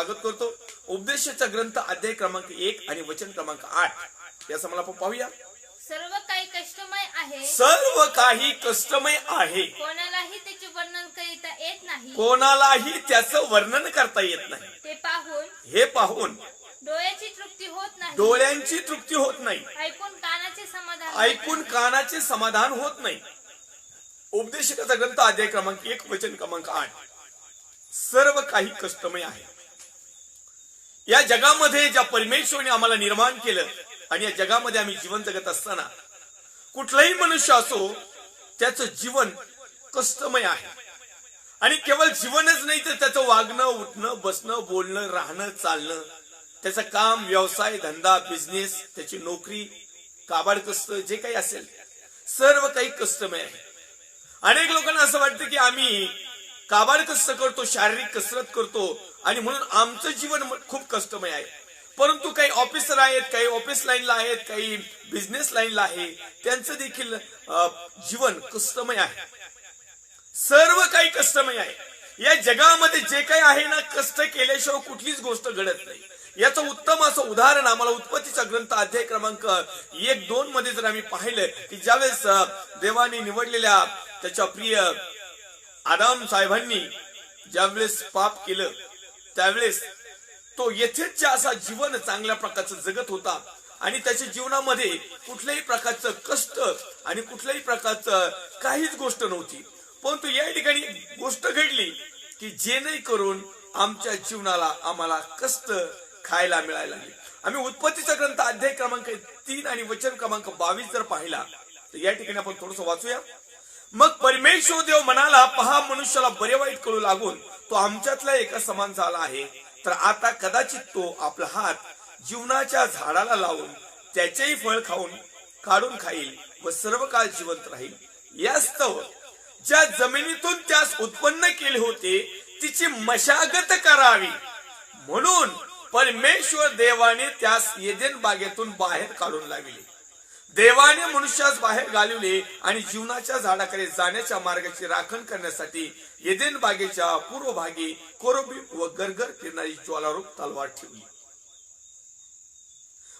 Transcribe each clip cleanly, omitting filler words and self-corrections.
स्वागत करतो। उपदेशाचा ग्रंथ अध्याय क्रमांक 1 आणि वचन क्रमांक 8 याचं मला आपण पाहूया। सर्व काही कष्टमय आहे, सर्व काही कष्टमय आहे, कोणालाही त्याचे वर्णन करता येत नाही, कोणालाही त्याचं वर्णन करता येत नाही। हे पाहून डोळ्याची तृप्ती होत नाही, डोळ्यांची तृप्ती होत नाही, ऐकून कानाचे समाधान होत नाही। उपदेशाचा ग्रंथ अध्याय क्रमांक 1 वचन क्रमांक 8 सर्व काही कष्टमय आहे। या जगामध्ये ज्या परमेश्वराने आम्हाला निर्माण केलं आणि या जगामध्ये आम्ही जीवन जगत असताना कुठलाही मनुष्य असो त्याचं जीवन कष्टमय आहे। आणि केवळ जीवनच नाही तर त्याचं वागणं, उठणं, बसणं, बोलणं, राहणं, चालणं, त्याचं काम, व्यवसाय, धंदा, बिझनेस, त्याची नोकरी, काबाड कष्ट जे काही असेल सर्व काही कष्टमय आहे। अनेक लोकांना असं वाटतं की आम्ही काबाड कष्ट करतो, शारीरिक कसरत करतो आणि म्हणून आमचं जीवन खूप कष्टमय आहे। परंतु काही ऑफिसर आहेत, काही ऑफिस लाईनला आहेत, काही बिझनेस लाईनला आहे, त्यांचं देखील जीवन कष्टमय आहे। सर्व काही कष्टमय आहे। या जगामध्ये जे काही आहे ना, कष्ट केल्याशिवाय कुठलीच गोष्ट घडत नाही। याचं उत्तम असं उदाहरण आम्हाला उत्पत्तीचा ग्रंथ अध्याय क्रमांक 1-2 मध्ये जर आम्ही पाहिलं की ज्यावेळेस देवाने निवडलेल्या त्याच्या प्रिय आदाम साहेबांनी ज्यावेळेस पाप केलं त्यावेळेस तो येथेच असा जीवन चांगल्या प्रकारचं जगत होता आणि त्याच्या जीवनामध्ये कुठल्याही प्रकारचं कष्ट आणि कुठल्याही प्रकारचं काहीच गोष्ट नव्हती। परंतु या ठिकाणी गोष्ट घडली की जेणेकरून आमच्या जीवनाला आम्हाला कष्ट खायला मिळायला लागले। आम्ही उत्पत्तीचा ग्रंथ अध्याय क्रमांक 3 आणि वचन क्रमांक 22 जर पाहिला तर या ठिकाणी आपण थोडंसं वाचूया। मग परमेश्वर देव म्हणाला, पहा, मनुष्याला बरे वाईट कळू लागून तो आमच्यातला एका समान झाला आहे, तर आता कदाचित तो आपला हात जीवनाच्या झाडाला लावून त्याचेही फळ काढून खाईल व सर्व काळ जिवंत राहील। यास्तव ज्या जमिनीतून त्यास उत्पन्न केले होते तिची मशागत करावी म्हणून परमेश्वर देवाने त्यास एदेन बागेतून बाहेर काढून लाविले। देवाने मनुष्यास बाहेर घालवले आणि जीवनाच्या झाडाकडे जाण्याच्या मार्गाची राखण करण्यासाठी एदेन बागेच्या पूर्व भागी कोरबी व गरगर फिरणारी ज्वालारूप तलवार ठेवली।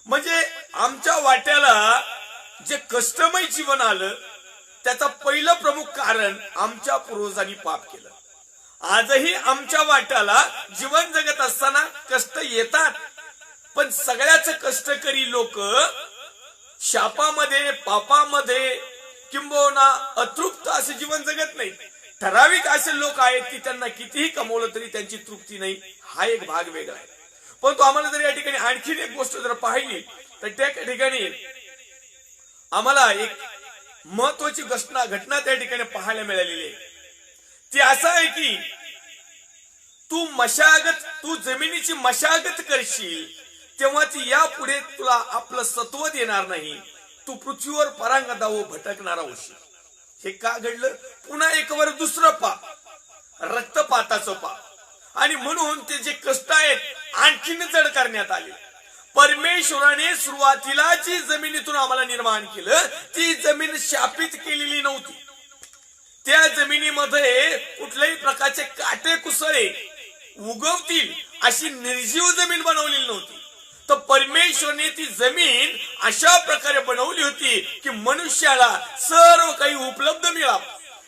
म्हणजे आमच्या वाट्याला जे कष्टमय जीवन आलं त्याचं पहिलं प्रमुख कारण आमच्या पूर्वजांनी पाप केलं। आजही आमच्या वाट्याला जीवन जगत असताना कष्ट येतात, पण सगळ्याच कष्टकरी लोक शापामध्ये, पापामध्ये किंबहुना अतृप्त असे जीवन जगत नाही। ठराविक असे लोक आहेत की त्यांना कितीही कमवलं तरी त्यांची तृप्ती नाही। हा एक भाग वेगळा आहे। परंतु आम्हाला जर या ठिकाणी आणखीन एक गोष्ट जर पाहिली तर त्या ठिकाणी आम्हाला एक महत्वाची घटना त्या ठिकाणी पाहायला मिळालेली आहे। ती असं आहे की तू जमिनीची मशागत करशील तेव्हा ती यापुढे तुला आपलं सत्व देणार नाही, तू पृथ्वीवर परांगदा व भटकणारा होशील। हे का घडलं? पुन्हा एक वर दुसरं पाप, रक्तपाताचं पाप, आणि म्हणून ते जे कष्ट आहेत आणखीन जड करण्यात आले। परमेश्वराने सुरुवातीला जी जमिनीतून आम्हाला निर्माण केलं ती जमीन शापित केलेली नव्हती। त्या जमिनीमध्ये कुठल्याही प्रकारचे काटे कुसळे उगवतील अशी निर्जीव जमीन बनवलेली नव्हती। तर परमेश्वराने ती जमीन अशा प्रकारे बनवली होती की मनुष्याला सर्व काही उपलब्ध मिळावं।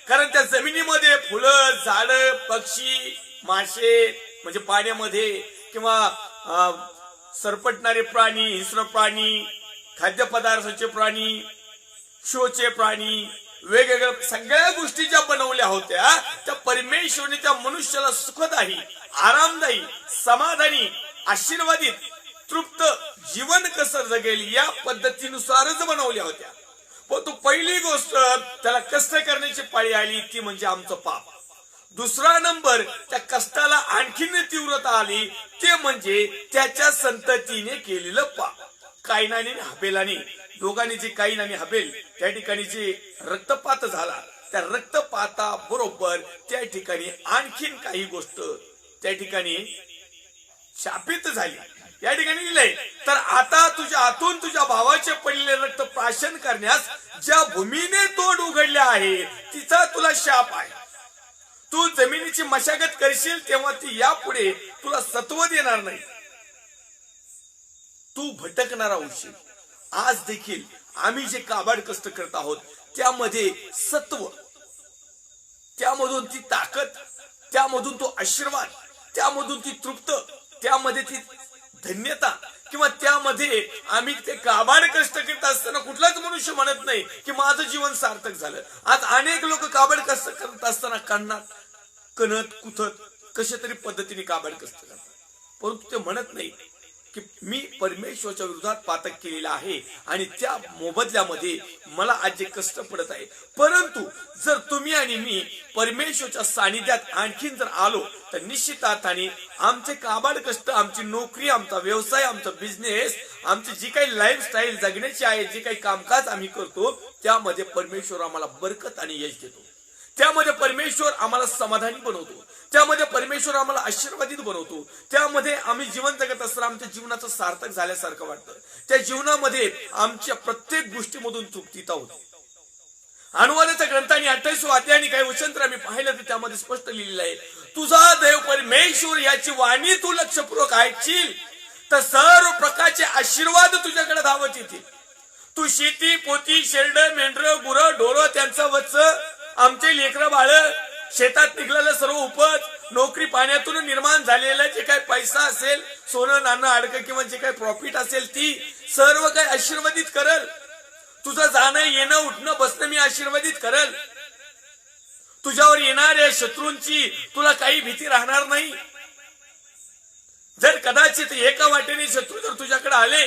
कारण त्या जमिनीमध्ये फुलं, झाडं, पक्षी, मासे म्हणजे पाण्यामध्ये किंवा सरपटणारे प्राणी, हिंस्र प्राणी, खाद्यपदार्थाचे प्राणी, शोचे प्राणी, वेगवेगळ्या सगळ्या गोष्टी ज्या बनवल्या होत्या त्या परमेश्वराने त्या मनुष्याला सुखदायी, आरामदायी, समाधानी, आशीर्वादित, तृप्त जीवन कसं जगेल या पद्धतीनुसारच बनवल्या होत्या। पण तो पहिली गोष्ट त्याला कष्ट करण्याची पाळी आली ती म्हणजे आमचं पाप। दुसरा नंबर त्या कष्टाला आणखीन तीव्रता आली ते म्हणजे त्याच्या संततीने केलेलं पाप। कायनाने हबेलाने, दोघांनी जे कायन आणि हबेल त्या ठिकाणी जे रक्तपात झाला त्या रक्तपाता बरोबर त्या ठिकाणी आणखीन काही गोष्ट त्या ठिकाणी शापित झाली। या ठिकाणी लिहिलंय, तर आता तुझ्या हातून तुझ्या भावाचे पडलेले रक्त प्राशन करण्यास ज्या भूमीने तोंड उघडले आहे तिचा तुला शाप आहे। तू जमिनीची मशागत करशील तेव्हा ती यापुढे तुला सत्व देणार नाही, तू भटकणारा होशील. आज देखील आम्ही जे काबाड कष्ट करत आहोत त्यामध्ये सत्व, त्यामधून ती ताकद, त्यामधून तो आशीर्वाद, त्यामधून ती तृप्त, त्यामध्ये ती धन्यता, किंवा त्यामध्ये आम्ही ते काबाड कष्ट करत असताना कुठलाच मनुष्य म्हणत नाही की माझं जीवन सार्थक झालं. आज अनेक लोक काबाड कष्ट करत असताना कणत कुथत कशा तरी पद्धतीने काबाड कष्ट करतात, परंतु ते म्हणत नाही की मी परमेश्वराच्या विरोधात पातक केलेला आहे आणि त्या मोबदल्यामध्ये मला आज जे कष्ट पडत आहे. परंतु जर तुम्ही आणि मी परमेश्वराच्या सानिध्यात आणखीन जर आलो तर निश्चित अर्थाने आमचे काबाड कष्ट, आमची नोकरी, आमचा व्यवसाय, आमचा बिझनेस, आमची जी काही लाईफस्टाईल जगण्याची आहे, जे काही कामकाज आम्ही करतो त्यामध्ये परमेश्वर आम्हाला बरकत आणि यश देतो. त्यामध्ये परमेश्वर आम्हाला समाधानी बनवतो, त्यामध्ये परमेश्वर आम्हाला आशीर्वादित बनवतो. त्यामध्ये आम्ही जीवन जगत असताना आमच्या जीवनाचं सार्थक झाल्यासारखं वाटतं. त्या जीवनामध्ये आमच्या प्रत्येक गोष्टीमधून तृप्तीता होते. अनुवादाच्या ग्रंथाने 28 अध्याय आणि काही वचन आम्ही पाहिलं तर त्यामध्ये स्पष्ट लिहिलेलं आहे, तुझा देव परमेश्वर याची वाणी तू लक्षपूर्वक ऐकशील तर सर्व प्रकारचे आशीर्वाद तुझ्याकडे धावत येतील. तू शेती, पोती, शेरड, मेंढर, गुरं, ढोरं, त्यांचं वत्स, आमचे लेकरं बाळ, शेतात निघलेलं सर्व उपज, नोकरी पाण्यातून निर्माण झालेला जे काही पैसा असेल, सोनं नाणं अडकं किंवा जे काही प्रॉफिट असेल ती सर्व काही आशीर्वादित करल. तुझं जाणं येणं उठणं बसणं मी आशीर्वादित करल. तुझ्यावर येणाऱ्या शत्रूंची तुला काही भीती राहणार नाही. जर कदाचित एका वाटेने शत्रू जर तुझ्याकडे आले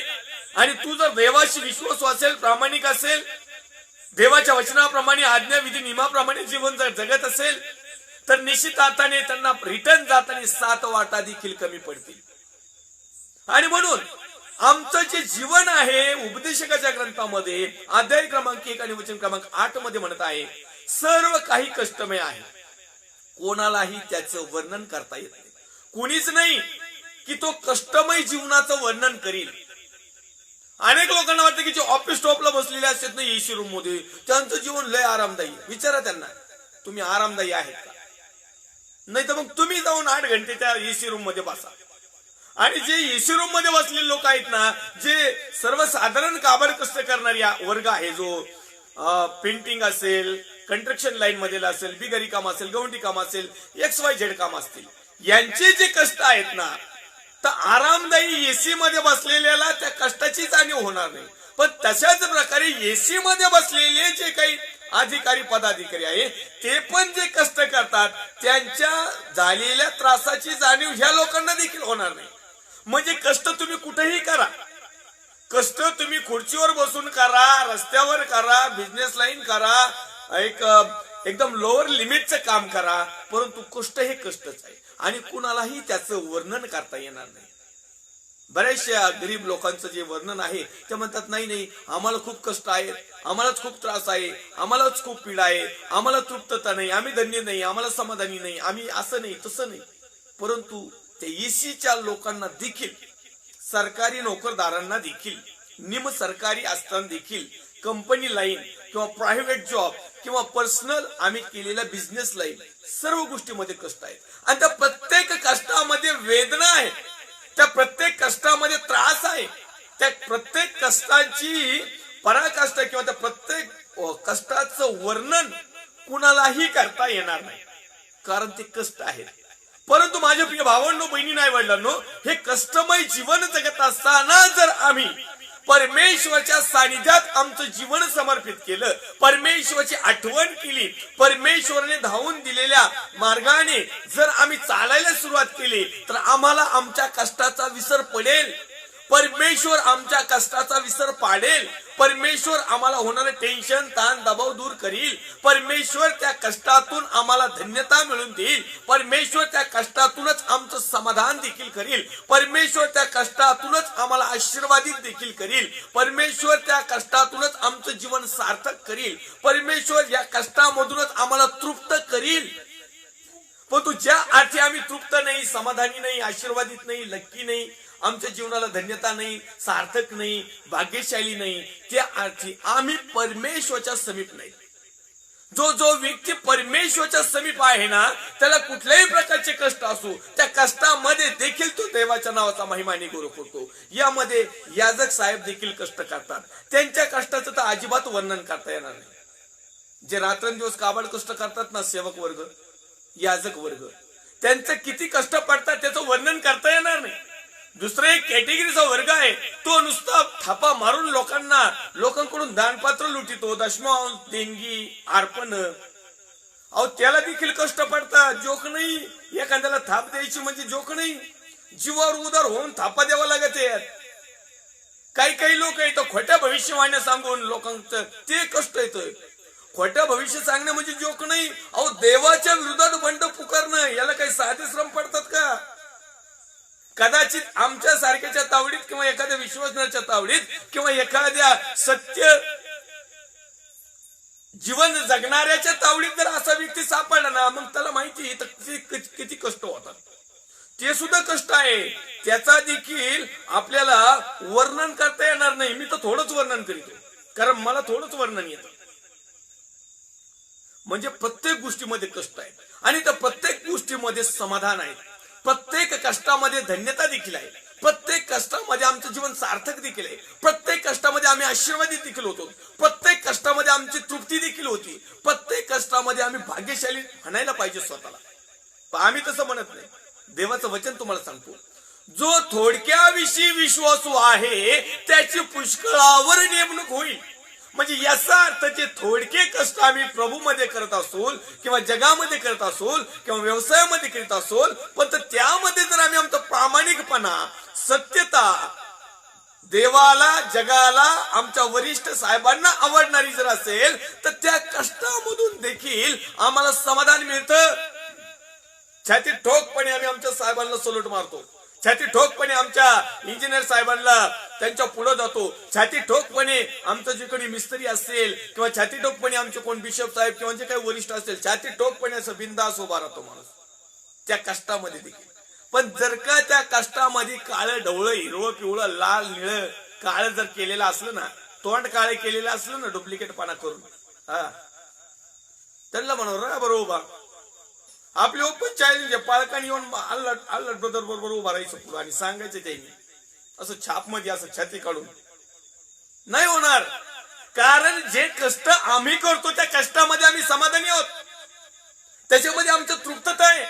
आणि तू जर देवाशी विश्वासू असेल, प्रामाणिक असेल, देवाच्या वचनाप्रमाणे, आज्ञाविधी नियमाप्रमाणे जीवन जर जगत असेल तर निश्चित अर्थाने त्यांना रिटर्न जाताना 7 वाटा देखील कमी पडतील. आणि म्हणून आमचं जे जीवन आहे उपदेशकाच्या ग्रंथामध्ये अध्याय क्रमांक 1 आणि वचन क्रमांक 8 मध्ये म्हणत आहे, सर्व काही कष्टमय आहे, कोणालाही त्याचं वर्णन करता येत नाही. कोणीच नाही की तो कष्टमय जीवनाचं वर्णन करील. अनेक लोकांना वाटतं की जे ऑफिस स्टॉपला बसलेले असतात ना एसी रूम मध्ये, त्यांचं जीवन लय आरामदायी. विचारा त्यांना, तुम्ही आरामदायी आहेत का? नाही तर मग तुम्ही जाऊन 8 घंटे त्या एसी रूम मध्ये बसा. आणि जे एसी रूम मध्ये बसलेले लोक आहेत ना, जे सर्वसाधारण काबाड कष्ट करणारी वर्ग आहे, जो पेंटिंग असेल, कंस्ट्रक्शन लाईन मध्ये असेल, बिगारी काम असेल, गवंडी काम असेल, XYZ काम असतील, यांचे जे कष्ट आहेत ना, तर आरामदायी एसी मध्ये बसलेल्याला त्या कष्टाची जाणीव होणार नाही. पण तशाच प्रकारे एसी मध्ये बसलेले जे काही अधिकारी पदाधिकारी आहे ते पण जे कष्ट करतात त्यांच्या झालेल्या त्रासाची जाणीव ह्या लोकांना देखील होणार नाही. म्हणजे कष्ट तुम्ही कुठेही करा, कष्ट तुम्ही खुर्चीवर बसून करा, रस्त्यावर करा, बिझनेस लाईन करा, एकदम लोअर लिमिटचं काम करा, परंतु कष्ट हे कष्टच आहे आणि कुणालाही त्याचं वर्णन करता येणार नाही. बऱ्याचशा गरीब लोकांचं जे वर्णन आहे ते म्हणतात, नाही नाही आम्हाला खूप कष्ट आहे, आम्हालाच खूप त्रास आहे, आम्हालाच खूप पीडा आहे, आम्हाला तृप्तता नाही, आम्ही धन्य नाही, आम्हाला समाधानी नाही, आम्ही असं नाही तसं नाही. परंतु त्या एसीच्या लोकांना देखील, सरकारी नोकरदारांना देखील, निम सरकारी असताना देखील, कंपनी लाईन किंवा प्रायव्हेट जॉब किंवा पर्सनल आम्ही केलेल्या बिझनेस लाईन, सर्व गोष्टीमध्ये कष्ट आहेत. आणि त्या प्रत्येक कष्टामध्ये वेदना आहे, त्या प्रत्येक कष्टामध्ये त्रास आहे, त्या प्रत्येक कष्टाची पराकाष्ठा किंवा त्या प्रत्येक कष्टाचं वर्णन कुणालाही करता येणार नाही, कारण ते कष्ट आहेत. परंतु माझे प्रिय भावांनो, बहिणी नाही वडिलांनो, हे कष्टमय जीवन जगत असताना जर आम्ही परमेश्वराच्या सानिध्यात आमचं जीवन समर्पित केलं, परमेश्वराची आठवण केली, परमेश्वराने धावून दिलेल्या मार्गाने जर आम्ही चालायला सुरुवात केली तर आम्हाला आमच्या कष्टाचा विसर पडेल, परमेश्वर आमच्या कष्टाचा विसर पाडेल, परमेश्वर आम्हाला होणारे टेन्शन, ताण, दबाव दूर करील, परमेश्वर त्या कष्टातून आम्हाला धन्यता मिळवून देईल, परमेश्वर त्या कष्टातूनच आमचं समाधान देखील करील, परमेश्वर त्या कष्टातूनच आम्हाला आशीर्वादित देखील करील, परमेश्वर त्या कष्टातूनच आमचं जीवन सार्थक करील, परमेश्वर या कष्टामधूनच आम्हाला तृप्त करील. पण ज्या अर्थी आम्ही तृप्त नाही, समाधानी नाही, आशीर्वादित नाही, लक्की नाही, आमच्या जीवनाला धन्यता नाही, सार्थक नाही, भाग्यशाली नाही, त्या अर्थी आम्ही परमेश्वराच्या समीप नाही. जो व्यक्ती परमेश्वराच्या समीप आहे ना, त्याला कुठल्याही प्रकारचे कष्ट असू, त्या कष्टामध्ये देखील तो देवाच्या नावाचा महिमाने करू करतो. यामध्ये याजक साहेब देखील कष्ट करतात. त्यांच्या कष्टाचं तर अजिबात वर्णन करता येणार नाही. जे रात्रंदिवस काबाड कष्ट करतात ना, सेवक वर्ग, याजक वर्ग, त्यांचं किती कष्ट पडतात त्याचं वर्णन करता येणार नाही. दुसरा एक कॅटेगरीचा वर्ग आहे, तो नुसता थापा मारून लोकांकडून दानपात्र लुटितो, दशमांश, देणगी, अर्पण. अहो त्याला देखील कष्ट पडतात. जोक नाही, एखाद्याला थाप द्यायची म्हणजे जोक नाही. जीवावर उदार होऊन थापा द्यावा लागत आहे. काही लोक येतं खोट्या भविष्यवाण्या सांगून लोकांचं ते कष्ट येतं. खोट्या भविष्य सांगणं म्हणजे जोक नाही. अहो देवाच्या विरोधात बंड पुकारणं, याला काही साधे श्रम पडतात का? कदाचित आमच्या सारख्याच्या तावडीत किंवा एखाद्या विश्वासनाच्या तावडीत किंवा एखाद्या सत्य जीवन जगणाऱ्याच्या तावडीत जर असा व्यक्ती सापडला ना, मग त्याला माहिती किती कष्ट होतात. ते सुद्धा कष्ट आहे. त्याचा देखील आपल्याला वर्णन करता येणार नाही. मी तर थोडंच वर्णन करीतो, कारण मला थोडंच वर्णन येतं. म्हणजे प्रत्येक गोष्टीमध्ये कष्ट आहे आणि त्या प्रत्येक गोष्टीमध्ये समाधान आहे. प्रत्येक कष्टामध्ये धन्यता देखील आहे. प्रत्येक कष्टामध्ये आमचं जीवन सार्थक देखील आहे. प्रत्येक कष्टामध्ये आम्ही आशीर्वादित देखील होतो. प्रत्येक कष्टामध्ये आमची तृप्ती देखील होती. प्रत्येक कष्टामध्ये आम्ही भाग्यशाली म्हणायला पाहिजे स्वतःला. आम्ही तसं म्हणत नाही. देवाचं वचन तुम्हाला सांगतो, जो थोडक्याविषयी विश्वासू आहे त्याची पुष्कळावर नेमणूक होईल. म्हणजे याचा अर्थ जे थोडके कष्ट आम्ही प्रभूमध्ये करत असोल किंवा जगामध्ये करत असोल किंवा व्यवसायामध्ये करीत असोल, पण त्यामध्ये जर आम्ही आमचा प्रामाणिकपणा, सत्यता, देवाला, जगाला, आमच्या वरिष्ठ साहेबांना आवडणारी जर असेल, तर त्या कष्टामधून देखील आम्हाला समाधान मिळतं. छाती ठोकपणे आम्ही आमच्या साहेबांना सलूट मारतो. छाती ठोकपणे आमच्या इंजिनियर साहेबांना त्यांच्या पुढे जातो. छाती ठोकपणे आमचं जे कोणी मिस्त्री असेल किंवा छाती ठोकपणे आमचे कोण बिशप साहेब किंवा जे काही वरिष्ठ असेल, छाती ठोकपणे असं बिंदास उभा राहतो माणूस त्या कष्टामध्ये देखील. पण जर का त्या कष्टामध्ये काळं ढवळं, हिरवं, पिवळं, लाल, निळं, काळं जर केलेलं असलं ना, तोंड काळे केलेलं असलं ना डुप्लिकेटपणा करून, त्यांना म्हणा बरोबर आपले ओपन चॅलेंज आहे. पालकांनी येऊन अल्लट ब्रदर बरोबर उभा राहायचं पुढे आणि सांगायचं त्यांनी असं छाप मध्ये असं छाती काढून नाही होणार. कारण जे कष्ट आम्ही करतो त्या कष्टामध्ये आम्ही समाधानी आहोत. त्याच्यामध्ये आमचं तृप्तता आहे.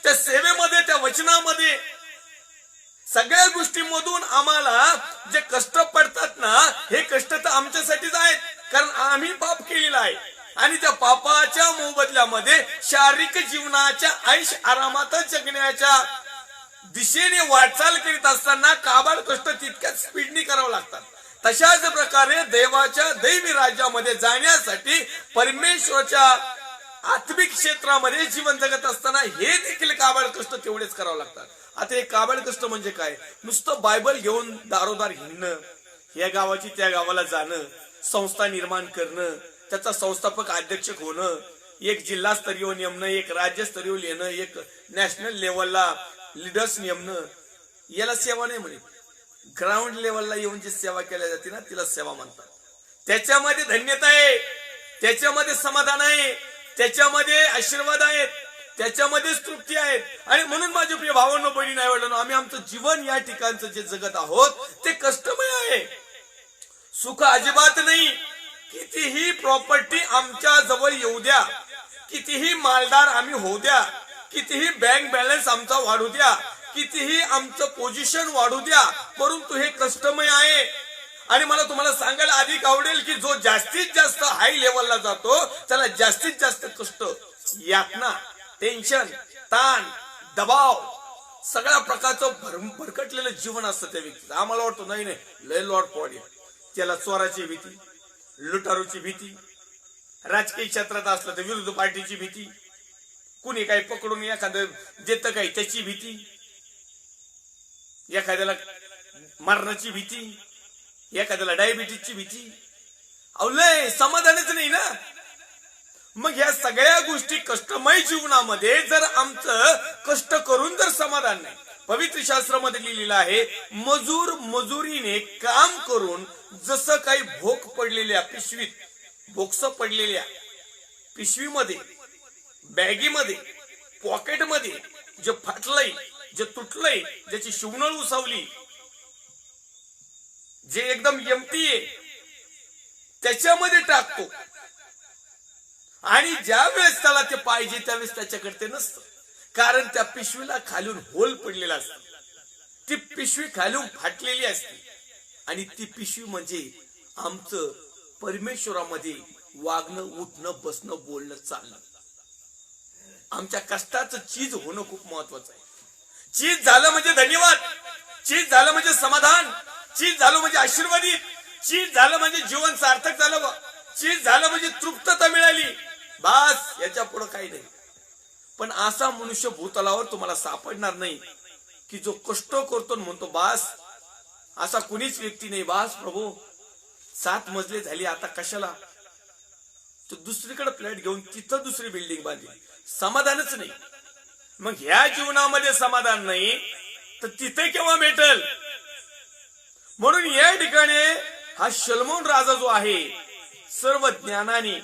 त्या सेवेमध्ये, त्या वचनामध्ये, सगळ्या गोष्टींमधून आम्हाला जे कष्ट पडतात ना, हे कष्ट तर आमच्यासाठीच आहेत. कारण आम्ही पाप केलेला आहे आणि त्या पापाच्या मोबदल्यामध्ये शारीरिक जीवनाच्या ऐश आरामात जगण्याच्या दिशेने वाटचाल करीत असताना काबाड कष्ट तितक्याच स्पीडनी करावं लागतात. तशाच प्रकारे देवाच्या दैवी राज्यामध्ये जाण्यासाठी परमेश्वराच्या आत्मिक क्षेत्रामध्ये जीवन जगत असताना हे देखील काबाड कष्ट तेवढेच करावं लागतात. आता हे काबाड कष्ट म्हणजे काय? नुसतं बायबल घेऊन दारोदार हिंडणं, या गावाची त्या गावाला जाणं, संस्था निर्माण करणं, त्याचा संस्थापक अध्यक्ष होणं, एक जिल्हास्तरीय नेमणं, एक राज्यस्तरीय नेमणं, एक नॅशनल लेवलला लीडर्स नेमणं, याला सेवा नाही म्हणत. ग्राउंड लेवलला येऊन जी सेवा केल्या जाते ना, तिला सेवा म्हणतात. त्याच्यामध्ये धन्यता आहे, त्याच्यामध्ये समाधान आहे, त्याच्यामध्ये आशीर्वाद आहेत, त्याच्यामध्येच तृप्ती आहेत. आणि म्हणून माझे प्रिय भावांनो, बहिणी, आई-वडिलांनो, आम्ही आमचं जीवन या ठिकाणचं जे जगत आहोत ते कष्टमय आहे. सुख अजिबात नाही. कितीही प्रॉपर्टी आमच्या जवळ येऊ द्या, कितीही मालदार आम्ही होऊ द्या, कितीही बँक बॅलन्स आमचा वाढू द्या, कितीही आमचं पोझिशन वाढू द्या, परंतु हे कष्टमय आहे. आणि मला तुम्हाला सांगायला अधिक आवडेल की जो जास्तीत जास्त हाय लेवलला जातो त्याला जास्तीत जास्त कष्ट, यातना, टेन्शन, ताण, दबाव, सगळ्या प्रकारचं भरकटलेलं जीवन असतं त्या व्यक्तीचं. आम्हाला वाटतं नाही लय लॉर्ड पॉडी, त्याला चोराची भीती, लुटारूची भीती, राजकीय क्षेत्रात असलं तर विरोधी पार्टीची भीती, कुणी काही पकडून एखादं देतं काही त्याची भीती, एखाद्याला मरणाची भीती, एखाद्याला डायबिटीसची भीती. अवलय समाधानच नाही ना. मग या सगळ्या गोष्टी कष्टमय जीवनामध्ये जर आमचं कष्ट करून जर समाधान नाही, पवित्र शास्त्रामध्ये लिहिलेलं आहे, मजूर मजुरीने काम करून जसं काही भोक पडलेल्या पिशवीत बोक्स पडलेल्या पिशवीमध्ये, बॅगीमध्ये, पॉकेटमध्ये जे फाटलंय, जे तुटलंय, ज्याची शिवणळ उसावली, जे एकदम एम्प्टी आहे, त्याच्यामध्ये टाकतो. आणि ज्या वेळेस त्याला ते पाहिजे त्यावेळेस त्याच्याकडे ते नसतं. कारण त्या पिशवीला खालून होल पडलेला असतो. ती पिशवी खालून फाटलेली असते. आणि ती पिशवी म्हणजे आमचं परमेश्वरामध्ये वागणं, उठणं, बसणं, बोलणं, चालणं. आमच्या कष्टाचं चीज होणं खूप महत्वाचं आहे. चीज झालं म्हणजे धन्यवाद, चीज झालं म्हणजे समाधान, चीज झालं म्हणजे आशीर्वादित, चीज झालं म्हणजे जीवन सार्थक झालं, चीज झालं म्हणजे तृप्तता मिळाली. बस, याच्या पुढे काही नाही. पण असा मनुष्य भूतलावर तुम्हाला सापडणार नाही की जो कष्ट करतो म्हणतो बास. असा कुणीच व्यक्ती नाही. बास प्रभू, 7 मजले झाली, आता कशाला? तो दुसरीकडे फ्लॅट घेऊन तिथं दुसरी बिल्डिंग बांधली. समाधानच नाही. मग ह्या जीवनामध्ये समाधान नाही तर तिथे केव्हा भेटल? म्हणून या ठिकाणी हा शलमोन राजा जो आहे, सर्व ज्ञानाने,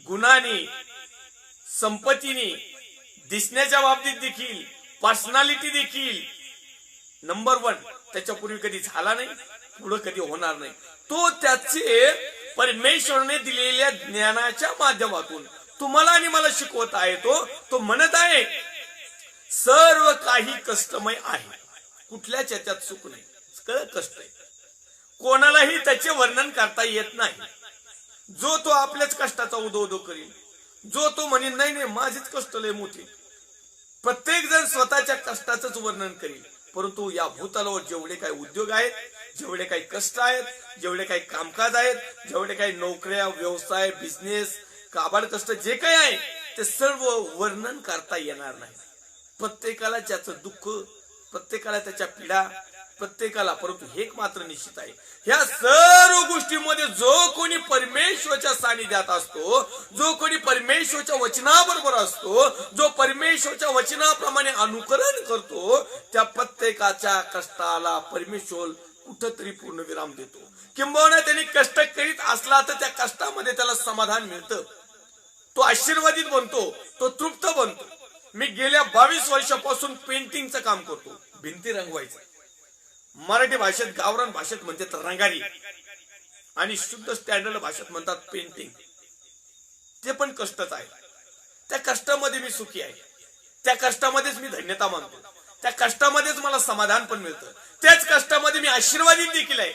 गुणाने, संपत्तीने, दिसण्याच्या बाबतीत देखील, पर्सनॅलिटी देखील नंबर 1, त्याच्यापूर्वी कधी झाला नाही, पुढे कधी होणार नाही. तो त्याचे परमेश्वराने दिलेल्या ज्ञानाच्या माध्यमातून तुम्हाला आणि मला शिकवत आहे. तो म्हणत आहे सर्व काही कष्टमय आहे, कुठल्याच याच्यात सुख नाही, सगळं कष्ट आहे. कोणालाही त्याचे वर्णन करता येत नाही. जो तो आपल्याच कष्टाचा उदो करील, जो तो म्हणेल नाही नाही माझेच कष्ट लय मोठे. प्रत्येक जण स्वतःच्या कष्टाचंच वर्णन करील. परंतु या भूतलावर जेवढे काही उद्योग आहेत, जेवढे काही कष्ट आहेत, जेवढे काही कामकाज आहेत, जेवढे काही नोकऱ्या, व्यवसाय, बिझनेस, काबाड कष्ट जे काही आहे ते सर्व वर्णन करता येणार नाही. प्रत्येकाला त्याचं दुःख, प्रत्येकाला त्याच्या पीडा, प्रत्येकाला. परंतु हे मात्र निश्चित आहे, ह्या सर्व गोष्टींमध्ये जो कोणी परमेश्वराच्या सानिध्यात असतो, जो कोणी परमेश्वराच्या वचनाबरोबर असतो, जो परमेश्वराच्या वचनाप्रमाणे अनुकरण करतो, त्या प्रत्येकाच्या कष्टाला परमेश्वर कुठंतरी पूर्ण विराम देतो. किंबहुना त्यांनी कष्ट करीत असला तर त्या कष्टामध्ये त्याला समाधान मिळतं. तो आशीर्वादित बनतो, तो तृप्त बनतो. मी गेल्या 22 वर्षापासून पेंटिंगचं काम करतो, भिंती रंगवायचं. मराठी भाषेत, गावरान भाषेत म्हणतात रंगारी, आणि शुद्ध स्टँडर्ड भाषेत म्हणतात पेंटिंग. ते पण कष्टच आहे. त्या कष्टामध्ये मी सुखी आहे, त्या कष्टामध्येच मी धन्यता मानतो, त्या कष्टामध्येच मला समाधान पण मिळतं, त्याच कष्टामध्ये मी आशीर्वादित देखील आहे,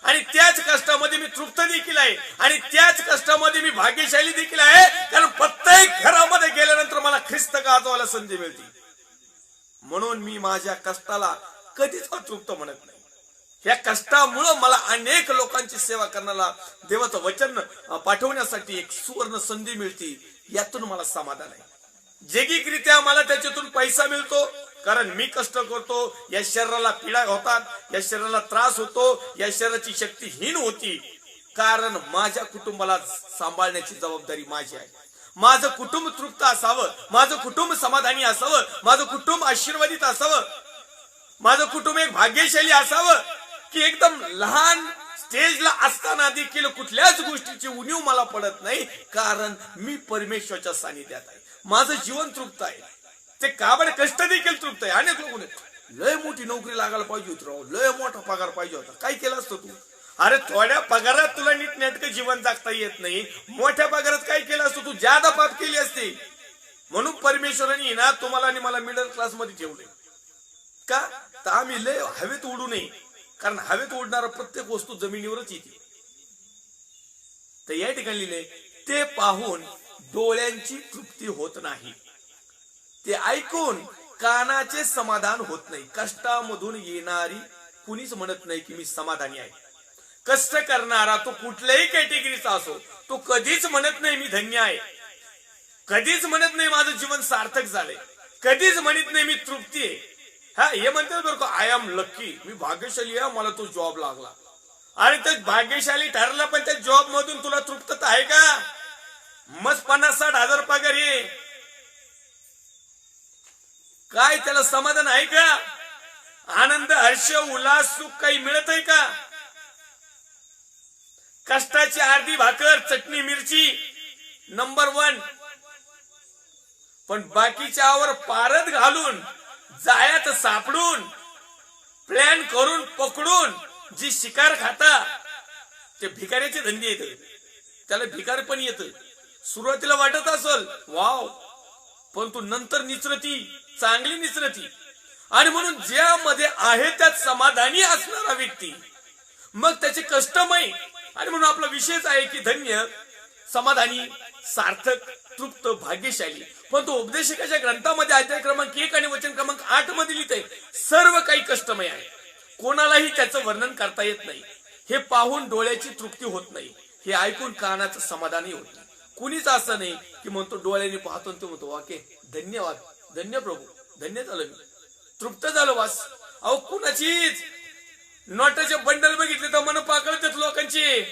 आणि त्याच कष्टामध्ये मी तृप्त देखील आहे, आणि त्याच कष्टामध्ये मी भाग्यशाली देखील आहे. कारण प्रत्येक घरामध्ये गेल्यानंतर मला ख्रिस्त गाजवायला संधी मिळते. म्हणून मी माझ्या कष्टाला कधीच अतृप्त म्हणत नाही. या कष्टामुळे मला अनेक लोकांची सेवा करण्याला, देवाचं वचन पाठवण्यासाठी एक सुवर्ण संधी मिळते. यातून मला समाधान आहे. जैगिकरित्या मला त्याच्यातून पैसा मिळतो, कारण मी कष्ट करतो. या शरीराला पीडा होतात, या शरीराला त्रास होतो, या शरीराची शक्ती हीन होती, कारण माझ्या कुटुंबाला सांभाळण्याची जबाबदारी माझी आहे. माझं कुटुंब तृप्त असावं, माझं कुटुंब समाधानी असावं, माझं कुटुंब आशीर्वादित असावं, माझं कुटुंब एक भाग्यशाली असावं, की एकदम लहान स्टेजला असताना देखील कुठल्याच गोष्टीची उणीव मला पडत नाही, कारण मी परमेश्वराच्या सानिध्यात आहे. माझं जीवन तृप्त आहे. ते काबड कष्ट देखील तृप्त आहे. अनेक लोक लय मोठी नोकरी लागायला पाहिजे होती राव, लय मोठा पगार पाहिजे होता, काय केलं असतं तू? अरे थोड्या पगारात तुला नीटनेटकं जीवन जगता येत नाही, मोठ्या पगारात काय केलं असतं तू? ज्यादा पाप केली असते. म्हणून परमेश्वराने ना तुम्हाला आणि मला मिडल क्लास मध्ये ठेवले. का तर आम्ही लय हवेत उडू नये, कारण हवेत उडणारा प्रत्येक वस्तू जमिनीवरच येते. तर या ठिकाणी लिहिले, ते पाहून डोळ्यांची तृप्ती होत नाही, ते ऐकून कानाचे समाधान होत नाही. कष्टामधून येणारी कुणीच म्हणत नाही की मी समाधानी आहे. कष्ट करणारा तो कुठल्याही कॅटेगरीचा असो, तो कधीच म्हणत नाही मी धन्य आहे, कधीच म्हणत नाही माझं जीवन सार्थक झालंय, कधीच म्हणत नाही मी तृप्ती आहे. हा, हे म्हणतात बरं का, आय एम लकी, मी भाग्यशाली आहे, मला तो जॉब लागला. आणि ते भाग्यशाली ठरला, पण त्या जॉब मधून तुला तृप्तता आहे का? मग 50-60 हजार पगार आहे, काय त्याला समाधान आहे का? आनंद, हर्ष, उल्हास, सुख काही मिळत आहे का? कष्टाची अर्धी भाकर, चटणी, मिरची नंबर 1. पण बाकीच्यावर पारद घालून जायात सापडून प्लॅन करून पकडून जी शिकार खाता ते भिकाऱ्याचे धंदे येत. त्याला भिकार पण येत. सुरुवातीला वाटत असल वाव, पण तू नंतर निचरती, चांगली निचरती. आणि म्हणून ज्यामध्ये आहे त्यात समाधानी असणारा व्यक्ती मग त्याचे कष्टमय. आणि म्हणून आपला विषयच आहे की धन्य, समाधानी, सार्थक, तृप्त, भाग्यशाली. पण तो उपदेशकाच्या ग्रंथामध्ये अध्याय क्रमांक 1 आणि वचन क्रमांक 8 मध्ये लिहिते सर्व काही कष्टमय आहे, कोणालाही त्याचं वर्णन करता येत नाही. हे पाहून डोळ्याची तृप्ती होत नाही, हे ऐकून कानाचं समाधानही होत नाही. कुणीच असं नाही की म्हणतो डोळ्याने पाहतो तो म्हणतो वाके धन्यवाद, धन्य प्रभू, धन्य झालं, मी तृप्त झालो वास. अहो कुणाचीच नोटाचे बंडल बघितले तर मन पाकळतात लोकांची,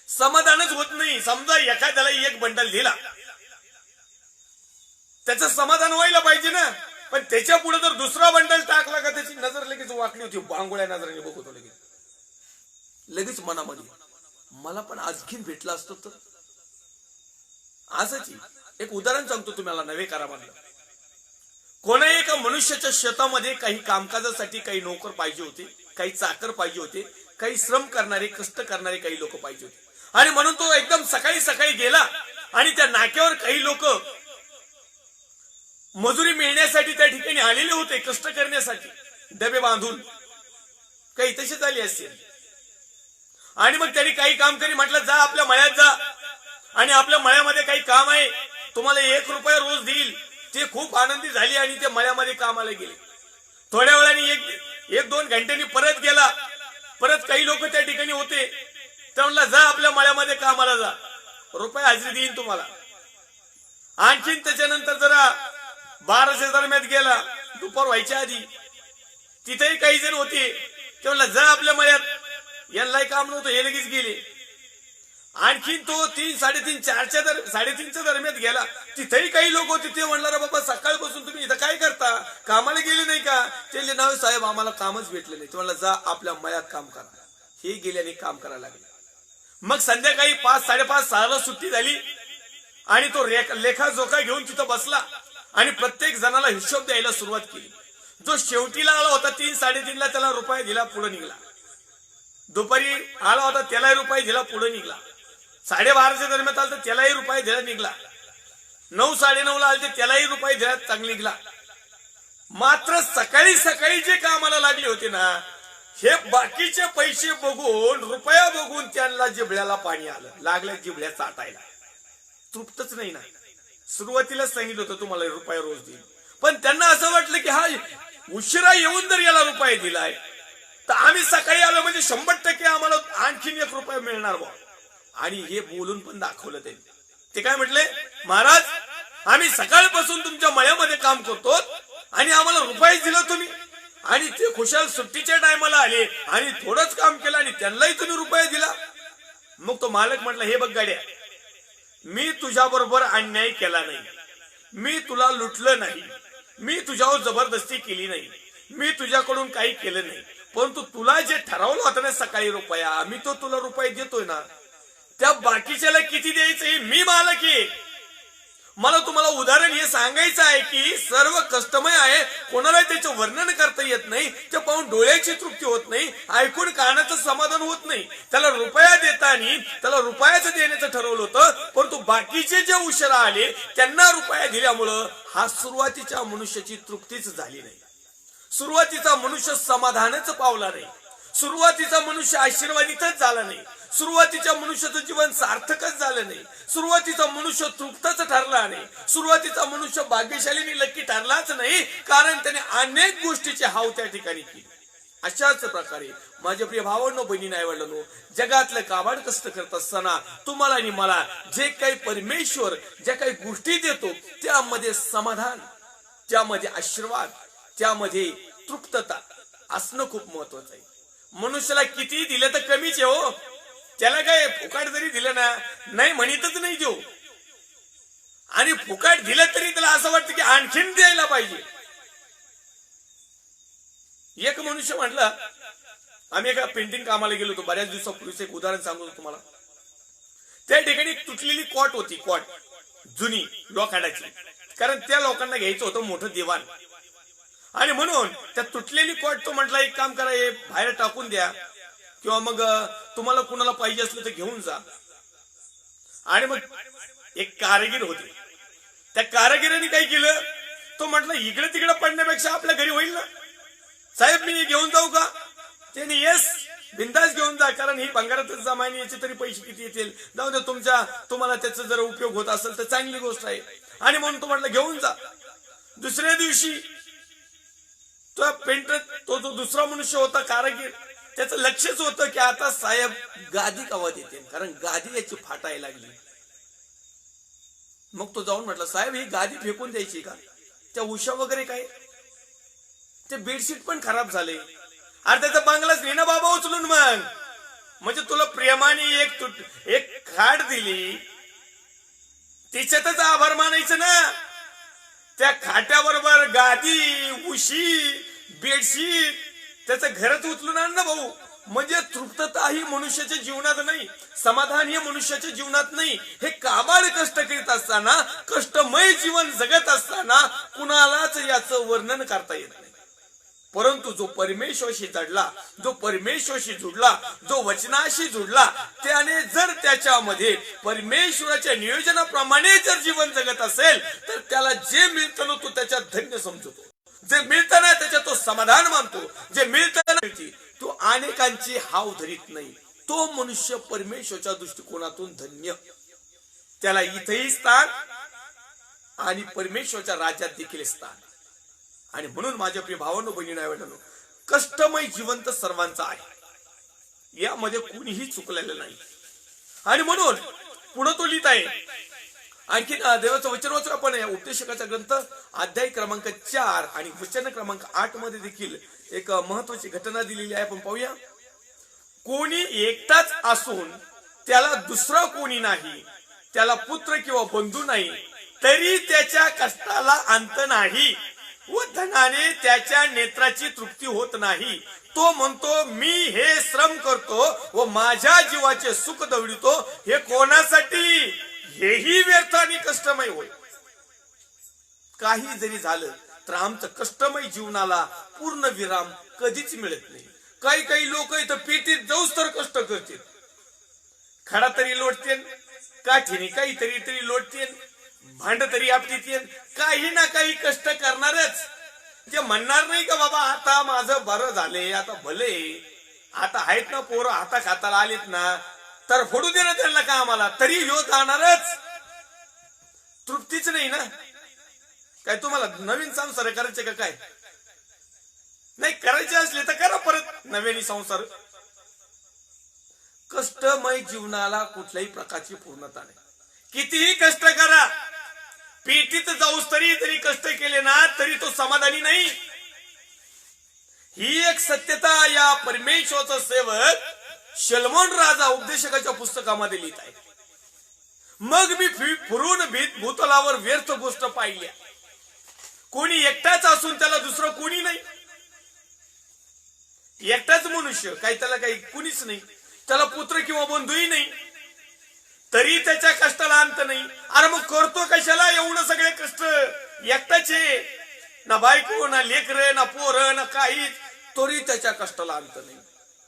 समाधानच होत नाही. समजा एखाद्याला एक बंडल दिला, त्याचं समाधान व्हायला पाहिजे ना. पण त्याच्या पुढे जर दुसरा बंडल टाकला का त्याची नजर लगेच वाकली होती, बांगोळ्या नजरेने बघतो लगेच मनामध्ये मला पण आणखीन भेटला असतो तर. असंच एक उदाहरण सांगतो तुम्हाला नवे कारामधलं. कोणा एका मनुष्याच्या शेतामध्ये काही कामकाजासाठी काही नोकर पाहिजे होते, काही चाकर पाहिजे होते, काही श्रम करणारे, कष्ट करणारे काही लोक पाहिजे होते. आणि म्हणून तो एकदम सकाळी सकाळी गेला आणि त्या नाक्यावर काही लोक मजुरी मिळण्यासाठी त्या ठिकाणी आलेले होते, कष्ट करण्यासाठी डबे बांधून, काही तसे झाले असतील. आणि मग त्यांनी काही काम करी म्हटलं जा आपल्या मळ्यात जा आणि आपल्या मळ्यामध्ये काही काम आहे, तुम्हाला 1 रुपया रोज देईल. ते खूप आनंदी झाली आणि ते मळ्यामध्ये कामाला गेले. थोड्या वेळाने 1-2 घंट्यांनी परत गेला. परत काही लोक त्या ठिकाणी होते. तर म्हणला जा आपल्या मळ्यामध्ये कामाला जा, रुपये हजेरी देईन तुम्हाला. आणखीन त्याच्यानंतर जरा 12च्या दरम्यान गेला, दुपार व्हायच्या आधी. तिथेही काही जण होते. ते म्हणला जा आपल्या मळ्यात, यांनाही काम नव्हतं, हे लगेच गेले. आणखीन तो 3-3:30च्या दरम्यान गेला. तिथेही काही लोक होते. ते म्हणणार बाबा सकाळपासून तुम्ही इथं काय करता, कामाला गेले नाही का? ते नाव साहेब आम्हाला कामच भेटलं नाही. ते म्हणला जा आपल्या मळ्यात काम करा. हे गेल्याने काम करायला लागले. मग संध्याकाळी 5-5:30-6ला सुट्टी झाली आणि तो लेखाजोखा घेऊन तिथं बसला आणि प्रत्येक जणाला हिशोब द्यायला सुरुवात केली. जो शेवटीला आला होता 3-3:30ला त्याला रुपये दिला, पुढे निघाला. दुपारी आला होता त्यालाही रुपये दिला, पुढे निघाला. 12:30च्या दरम्यान आला तर त्यालाही रुपये दिला, निघाला. 9-9:30ला आले त्यालाही रुपये दिला, चांगली निघाला. मात्र सकाळी सकाळी जे कामाला लागले होते ना, हे बाकीचे पैसे बघून, रुपया बघून त्यांना जिभळ्याला पाणी आलं, लागल्या जिभळ्या चाटायला. तृप्तच नाही ना. सुरुवातीलाच सांगितलं होतं तुम्हाला रुपया रोज देईल, पण त्यांना असं वाटलं की हा उशिरा येऊन जर याला रुपये दिलाय तर आम्ही सकाळी आलो म्हणजे 100% आम्हाला आणखीन 1 रुपया मिळणार बा. आणि हे बोलून पण दाखवलं त्यांनी. ते काय म्हटले, महाराज आम्ही सकाळपासून तुमच्या मळ्यामध्ये काम करतो आणि आम्हाला रुपये दिला तुम्ही, आणि ते खुशाल सुट्टीच्या टायमाला आले आणि थोडंच काम केलं आणि त्यांनाही तुम्ही रुपये दिला. मग तो मालक म्हटला हे बघ गाड्या, मी तुझ्या बरोबर अन्याय केला नाही, मी तुला लुटलं नाही, मी तुझ्यावर जबरदस्ती केली नाही, मी तुझ्याकडून काही केलं नाही. परंतु तुला जे ठरवलं होतं ना सकाळी रुपया, मी तो तुला रुपये देतोय ना, त्या बाकीच्याला किती द्यायचं हे मी मालक आहे. मला तुम्हाला उदाहरण हे सांगायचं आहे की सर्व कष्टमय आहे, कोणाला त्याचं वर्णन करता येत नाही. ते पाहून डोळ्याची तृप्ती होत नाही, ऐकून कानाचं समाधान होत नाही. त्याला रुपया देताना त्याला रुपयाचं देण्याचं ठरवलं होतं, परंतु बाकीचे जे उशिरा आले त्यांना रुपया दिल्यामुळं हा सुरुवातीच्या मनुष्याची तृप्तीच झाली नाही. सुरुवातीचा मनुष्य समाधानच पावला नाही. सुरुवातीचा मनुष्य आशीर्वादितच झाला नाही. सुरुवातीच्या मनुष्याचं जीवन सार्थकच झालं नाही. सुरुवातीचा मनुष्य तृप्तच ठरला नाही. सुरुवातीचा मनुष्य भाग्यशालीने लक्की ठरलाच नाही, कारण त्याने अनेक गोष्टीची हाव त्या ठिकाणी केली. अशाच प्रकारे माझ्या प्रिय भावांनो, बहिणी, आई-वडिलांनो, जगातलं काबाड कष्ट करत असताना तुम्हाला आणि मला जे काही परमेश्वर ज्या काही गोष्टी देतो त्यामध्ये समाधान, त्यामध्ये आशीर्वाद, त्यामध्ये तृप्तता असणं खूप महत्वाचं आहे. मनुष्याला किती दिलं तर कमीच आहे हो. त्याला काय फुकाट जरी दिलं ना, नाही म्हणतच नाही देऊ, आणि फुकाट दिलं तरी त्याला असं वाटतं की आणखीन द्यायला पाहिजे. एक मनुष्य म्हटलं, आम्ही एका पेंटिंग कामाला गेलो होतो बऱ्याच दिवसापूर्वीच, एक उदाहरण सांगतो तुम्हाला. त्या ठिकाणी एक तुटलेली कॉट होती, कॉट जुनी लोखंडाची, कारण त्या लोकांना घ्यायचं होतं मोठं दिवाण. आणि म्हणून त्या तुटलेली कॉट तो म्हटला एक काम करा, हे बाहेर टाकून द्या किंवा मग तुम्हाला कुणाला पाहिजे असलं तर घेऊन जा. आणि मग एक कारागीर होते, त्या कारागिराने काय केलं, तो म्हटलं इकडे तिकडे पडण्यापेक्षा आपल्या घरी होईल ना, साहेब मी घेऊन जाऊ का? त्याने येस बिंदास घेऊन जा, कारण ही भंगारातच जमानी, याचे तरी पैसे किती येतील, जाऊ दे, तुम्हाला त्याचा जर उपयोग होत असेल तर चांगली गोष्ट आहे. आणि म्हणून तो म्हटलं घेऊन जा. दुसऱ्या दिवशी तो पेंटर, तो जो दुसरा मनुष्य होता कारागीर, त्याचं लक्षच होतं की आता साहेब गादी कवा देते, कारण गादी याची फाटायला लागली. मग तो जाऊन म्हटलं साहेब ही गादी फेकून द्यायची का? त्या उषा वगैरे काय, ते बेडशीट पण खराब झाले. अरे त्याचा बांगलाच घे ना बाबा उचलून, मग म्हणजे तुला प्रेमाने एक खाट दिली, तिच्यातच आभार मानायचं ना. त्या खाट्याबरोबर गादी, उशी, बेडशीट, त्याचं घरच उचलून आण ना भाऊ. म्हणजे तृप्तता ही मनुष्याच्या जीवनात नाही, समाधान हे मनुष्याच्या जीवनात नाही. हे काबाड कष्ट करीत असताना, कष्टमय जीवन जगत असताना कुणालाच याचं वर्णन करता येत नाही. परंतु जो परमेश्वराशी जडला, जो परमेश्वराशी जुडला, जो वचनाशी जुडला, त्याने जर त्याच्यामध्ये परमेश्वराच्या नियोजनाप्रमाणे जर जीवन जगत असेल तर त्याला जे मिळतं ना तो त्याच्यात धन्य समजतो. जे मिळतं ना त्याच्यात तो समाधान मानतो. जे मिळतं ना तो अनेकांची हाव धरीत नाही. तो मनुष्य परमेश्वराच्या दृष्टिकोनातून धन्य. त्याला इथेही स्थान आणि परमेश्वराच्या राज्यात देखील स्थान. आणि म्हणून माझ्या प्रिय भावांनो, बहिणी आवडलं, कष्टमय जीवन तर सर्वांचं आहे, यामध्ये कुणीही चुकलेलं नाही. आणि म्हणून पुढे तो लिहित आहे आणखी देवाचं वचन वाचू आपण. या उपदेशकाचा ग्रंथ अध्याय क्रमांक 4 आणि वचन क्रमांक 8 मध्ये देखील एक महत्वाची घटना दिलेली आहे. आपण पाहूया. कोणी एकटाच असून त्याला दुसरा कोणी नाही, त्याला पुत्र किंवा बंधू नाही, तरी त्याच्या कष्टाला अंत नाही व धनाने त्याच्या नेत्राची तृप्ती होत नाही. तो म्हणतो मी हे श्रम करतो व माझ्या जीवाचे सुख दवडितो, हे कोणासाठी? हेही व्यर्थ आणि कष्टमय होय. काही जरी झालं तर आमचं कष्टमय जीवनाला पूर्ण विराम कधीच मिळत नाही. काही लोक इथं पेटीत जाऊच तर कष्ट करतील, खडा तरी लोटतील, काठीने काहीतरी लोटतील, भांड तरी आपटीतील, काही ना काही कष्ट करणारच. ते म्हणणार नाही का बाबा आता माझं बरं झाले, आता भले, आता आहेत ना पोरं हाता खाताला आलेत ना, तर फोडू दे ना त्यांना का आम्हाला, तरी ह्यो जाणारच. तृप्तीच नाही ना. काय तुम्हाला नवीन संसार करायचे का? काय नाही करायचे असले तर करा परत नव्याने संसार. कष्टमय जीवनाला कुठल्याही प्रकारची पूर्णता नाही. कितीही कष्ट करा, पेटीत जाऊस तरी कष्ट केले ना तरी तो समाधानी नाही. ही एक सत्यता या परमेश्वराचा सेवक शलोमोन राजा उपदेशकाच्या पुस्तकामध्ये लिहित आहे. मग मी फिरून भूतलावर व्यर्थ गोष्ट पाहिल्या. कोणी एकटाच असून त्याला दुसरं कोणी नाही. एकटाच मनुष्य, त्याला काही कुणीच नाही, त्याला पुत्र किंवा बंधूही नाही, तरी त्याच्या कष्टाला अंत नाही. अरे मग करतो कशाला एवढं सगळे कष्ट? एकटाचे, ना बायको, ना लेकर, ना पोरं, ना काहीच, तरी त्याच्या कष्टाला अंत नाही.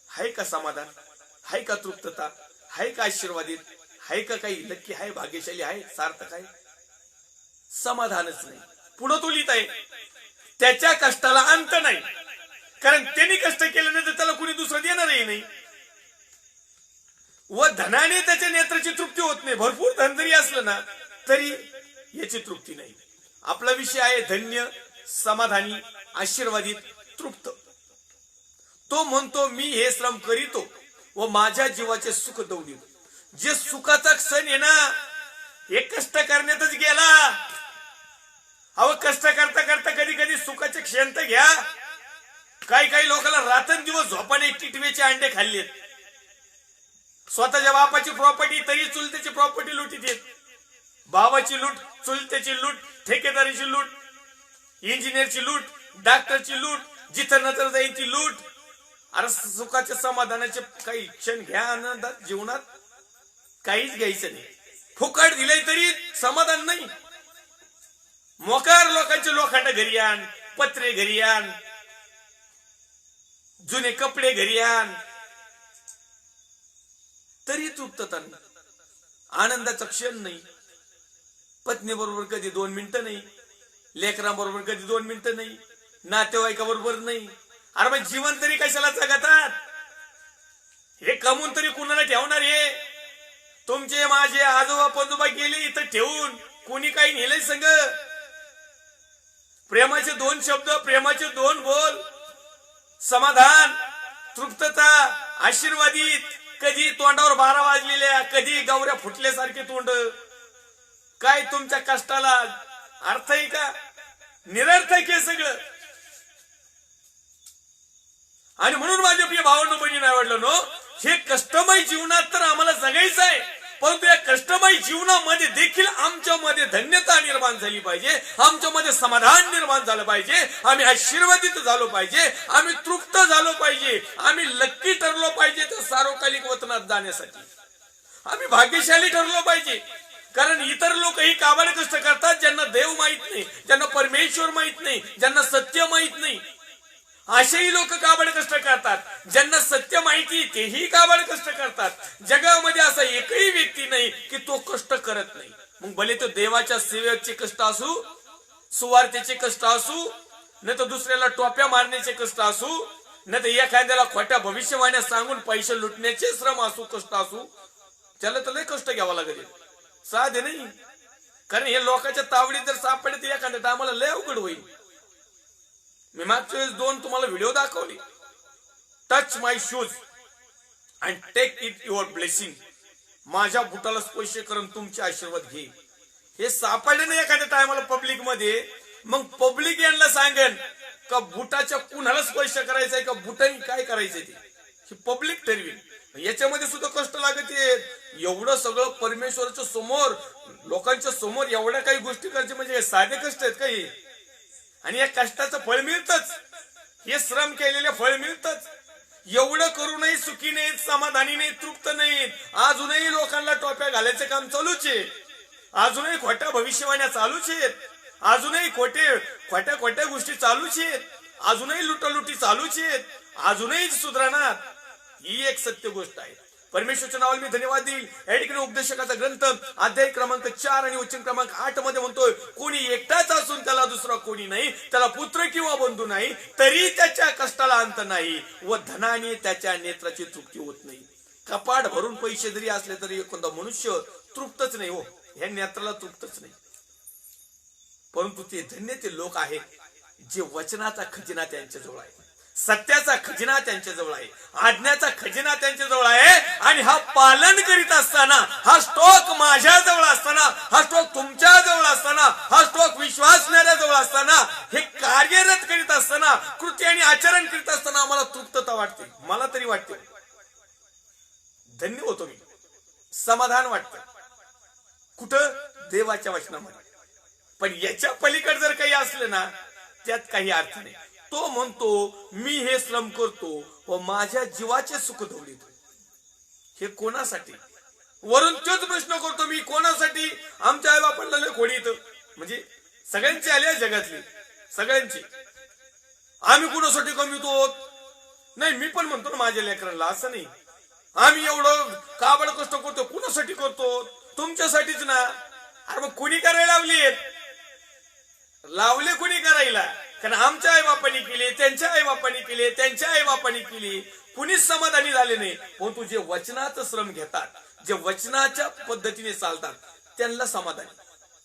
हाय का समाधान? हाय का तृप्तता? हाय का आशीर्वादित? हाय का काही नक्की हाय, भाग्यशाली आहे, सार्थक आहे? समाधानच नाही. पुढे तो लिहित आहे त्याच्या कष्टाला अंत नाही, कारण त्यांनी कष्ट केले नाही तर त्याला कुणी दुसरं देणारही नाही. व धनाने त्याच्या नेत्राची तृप्ती होत नाही. भरपूर धन जरी असलं ना तरी याची तृप्ती नाही. आपला विषय आहे धन्य, समाधानी, आशीर्वादित, तृप्त. तो म्हणतो मी हे श्रम करीतो व माझ्या जीवाचे सुख दवडितो. जे सुखाचा क्षण आहे ना हे कष्ट करण्यातच गेला. अहो कष्ट करता करता कधी सुखाचे क्षण तर घ्या. काही लोकांना रात्रंदिवस झोपाने टिटवेचे अंडे खाल्लेत. स्वतःच्या बापाची प्रॉपर्टी तरी चुलत्याची प्रॉपर्टी लुटीत येत. भावाची लूट, चुलत्याची लूट, ठेकेदारीची लूट, इंजिनियरची लूट, डॉक्टरची लूट, जिथं नजर जाईल ती लूट. अरे सुखाच्या समाधानाचे काही क्षण घ्या आनंदात जीवनात. काहीच घ्यायचं नाही. फुकट दिले तरी समाधान नाही. मोकार लोकांचे लोखंड घरी आण, पत्रे घरी आण, जुने कपडे घरी आण, तरी तृप्तता नाही. आनंदाचा क्षण नाही. पत्नी बरोबर कधी 2 मिनिटं नाही, लेकरांबरोबर कधी 2 मिनिटं नाही, नातेवाईकाबरोबर नाही. अरे मग जीवन तरी कशाला जगतात? हे कमवून तरी कुणाला ठेवणार? हे तुमचे माझे आजोबा पंजोबा गेले इथं ठेवून, कोणी काही नेलंय संग? प्रेमाचे 2 शब्द, प्रेमाचे 2 बोल, समाधान, तृप्तता, आशीर्वादित. कधी तोंडावर 12 वाजलेल्या, कधी गवऱ्या फुटल्यासारखे तोंड. काय तुमच्या कष्टाला अर्थ आहे का? निरर्थक आहे सगळं. आणि म्हणून माझ्या प्रिय भावांनो बहिणी आवडलं नो, हे कष्टमय जीवनात तर आम्हाला जगायचं आहे, परंतु या कष्टमय जीवनामध्ये देखील आमच्यामध्ये धन्यता निर्माण झाली पाहिजे, आमच्यामध्ये समाधान निर्माण झालं पाहिजे, आम्ही आशीर्वादित झालो पाहिजे, आम्ही तृप्त झालो पाहिजे, आम्ही लक्की ठरलो पाहिजे त्या सार्वकालिक वतनात जाण्यासाठी. आम्ही भाग्यशाली ठरलो पाहिजे. कारण इतर लोक ही काबाड कष्ट करतात ज्यांना देव माहित नाही, ज्यांना परमेश्वर माहित नाही, ज्यांना सत्य माहित नाही. असेही लोक काबाड कष्ट करतात. ज्यांना सत्य माहिती तेही काबाड कष्ट करतात. जगामध्ये असा एकही व्यक्ती नाही की तो कष्ट करत नाही. मग भले तो देवाच्या सेवेचे कष्ट असू, सुवार्थेचे कष्ट असू, नाही तर दुसऱ्याला टोप्या मारण्याचे कष्ट असू, नाही तर एखाद्याला खोट्या भविष्यवाण्या सांगून पैसे लुटण्याचे श्रम असू, कष्ट असू, त्याला तर लय कष्ट घ्यावा लागेल. साधे नाही. कारण हे लोकांच्या तावडीत जर सापडले तर एखाद्या टायमाला लय अवघड होईल. मी मागच्या वेळेस 2 तुम्हाला व्हिडिओ दाखवले. Touch my shoes and take it your blessing. माझ्या बुटाला स्पर्श करून तुमचे आशीर्वाद घे. हे सापडले नाही एखाद्या टायमाला पब्लिक मध्ये, मग पब्लिक यांना सांगेन का बुटाच्या कुणाला स्पर्श करायचंय का बुटाने काय करायचंय ते पब्लिक ठरवेल. याच्यामध्ये सुद्धा कष्ट लागत आहेत. एवढं सगळं परमेश्वराच्या समोर, लोकांच्या समोर एवढ्या काही गोष्टी करायचे म्हणजे साधे कष्ट आहेत काही. आणि या कष्टाचं फळ मिळतच, हे श्रम केलेले फळ मिळतच. एवढं करूनही सुखी नाहीत, समाधानी नाहीत, तृप्त नाहीत. अजूनही लोकांना टोप्या घालायचं काम चालूच आहे. अजूनही खोट्या भविष्यवाण्या चालूच आहेत. अजूनही खोट्या गोष्टी चालूच आहेत. अजूनही लुटालुटी चालूच आहेत. अजूनही सुधारणार. ही एक सत्य गोष्ट आहे. परमेश्वरच्या नावाला मी धन्यवाद देईल. या ठिकाणी उपदेशकाचा ग्रंथ अध्याय क्रमांक 4 आणि वचन क्रमांक 8 मध्ये म्हणतोय, कोणी एकटाच असून त्याला दुसरा कोणी नाही, त्याला पुत्र किंवा बंधू नाही, तरी त्याच्या कष्टाला अंत नाही व धनाने त्याच्या नेत्राची तृप्ती होत नाही. कपाट भरून पैसे जरी असले तरी एखादा मनुष्य तृप्तच नाही हो, ह्या नेत्राला तृप्तच नाही. परंतु ते धन्य ते लोक आहेत जे वचनाचा खजिना त्यांच्या जवळ आहे, सत्याचा खजिना त्यांच्या जवळ आहे, आज्ञाचा खजिना त्यांच्या जवळ आहे. आणि हा पालन करीत असताना, हा स्टॉक माझ्या जवळ असताना, हा स्टॉक तुमच्या जवळ असताना, हा स्टॉक विश्वासणाऱ्या जवळ असताना, हे कार्यरत करीत असताना, कृती आणि आचरण करीत असताना आम्हाला तृप्तता वाटते. मला तरी वाटते, धन्य होतो मी, समाधान वाटतं. कुठं? देवाच्या वचनामध्ये. पण याच्या पलीकडे जर काही असलं ना, त्यात काही अर्थ नाही. तो म्हणतो मी हे श्रम करतो व माझ्या जीवाचे सुख धवळीतो. हे कोणासाठी? वरून तोच प्रश्न करतो मी, कोणासाठी? आमच्या आई बापांना लय खोडी येतं, म्हणजे सगळ्यांची आली जगातली, सगळ्यांची. आम्ही कुणासाठी कमवतो? नाही, मी पण म्हणतो ना माझ्या लेकरांना, असं नाही. आम्ही एवढं काबड कष्ट करतो, कुणासाठी करतो? तुमच्यासाठीच ना. अरे मग कोणी करायला लावले कोणी करायला? कारण आमच्या आई बापांनी केले, त्यांच्या आई बापांनी केले, त्यांच्या आई बापांनी केली, कुणीच समाधानी झाले नाही. परंतु जे वचनाचं श्रम घेतात, जे वचनाच्या पद्धतीने चालतात, त्यांना समाधानी.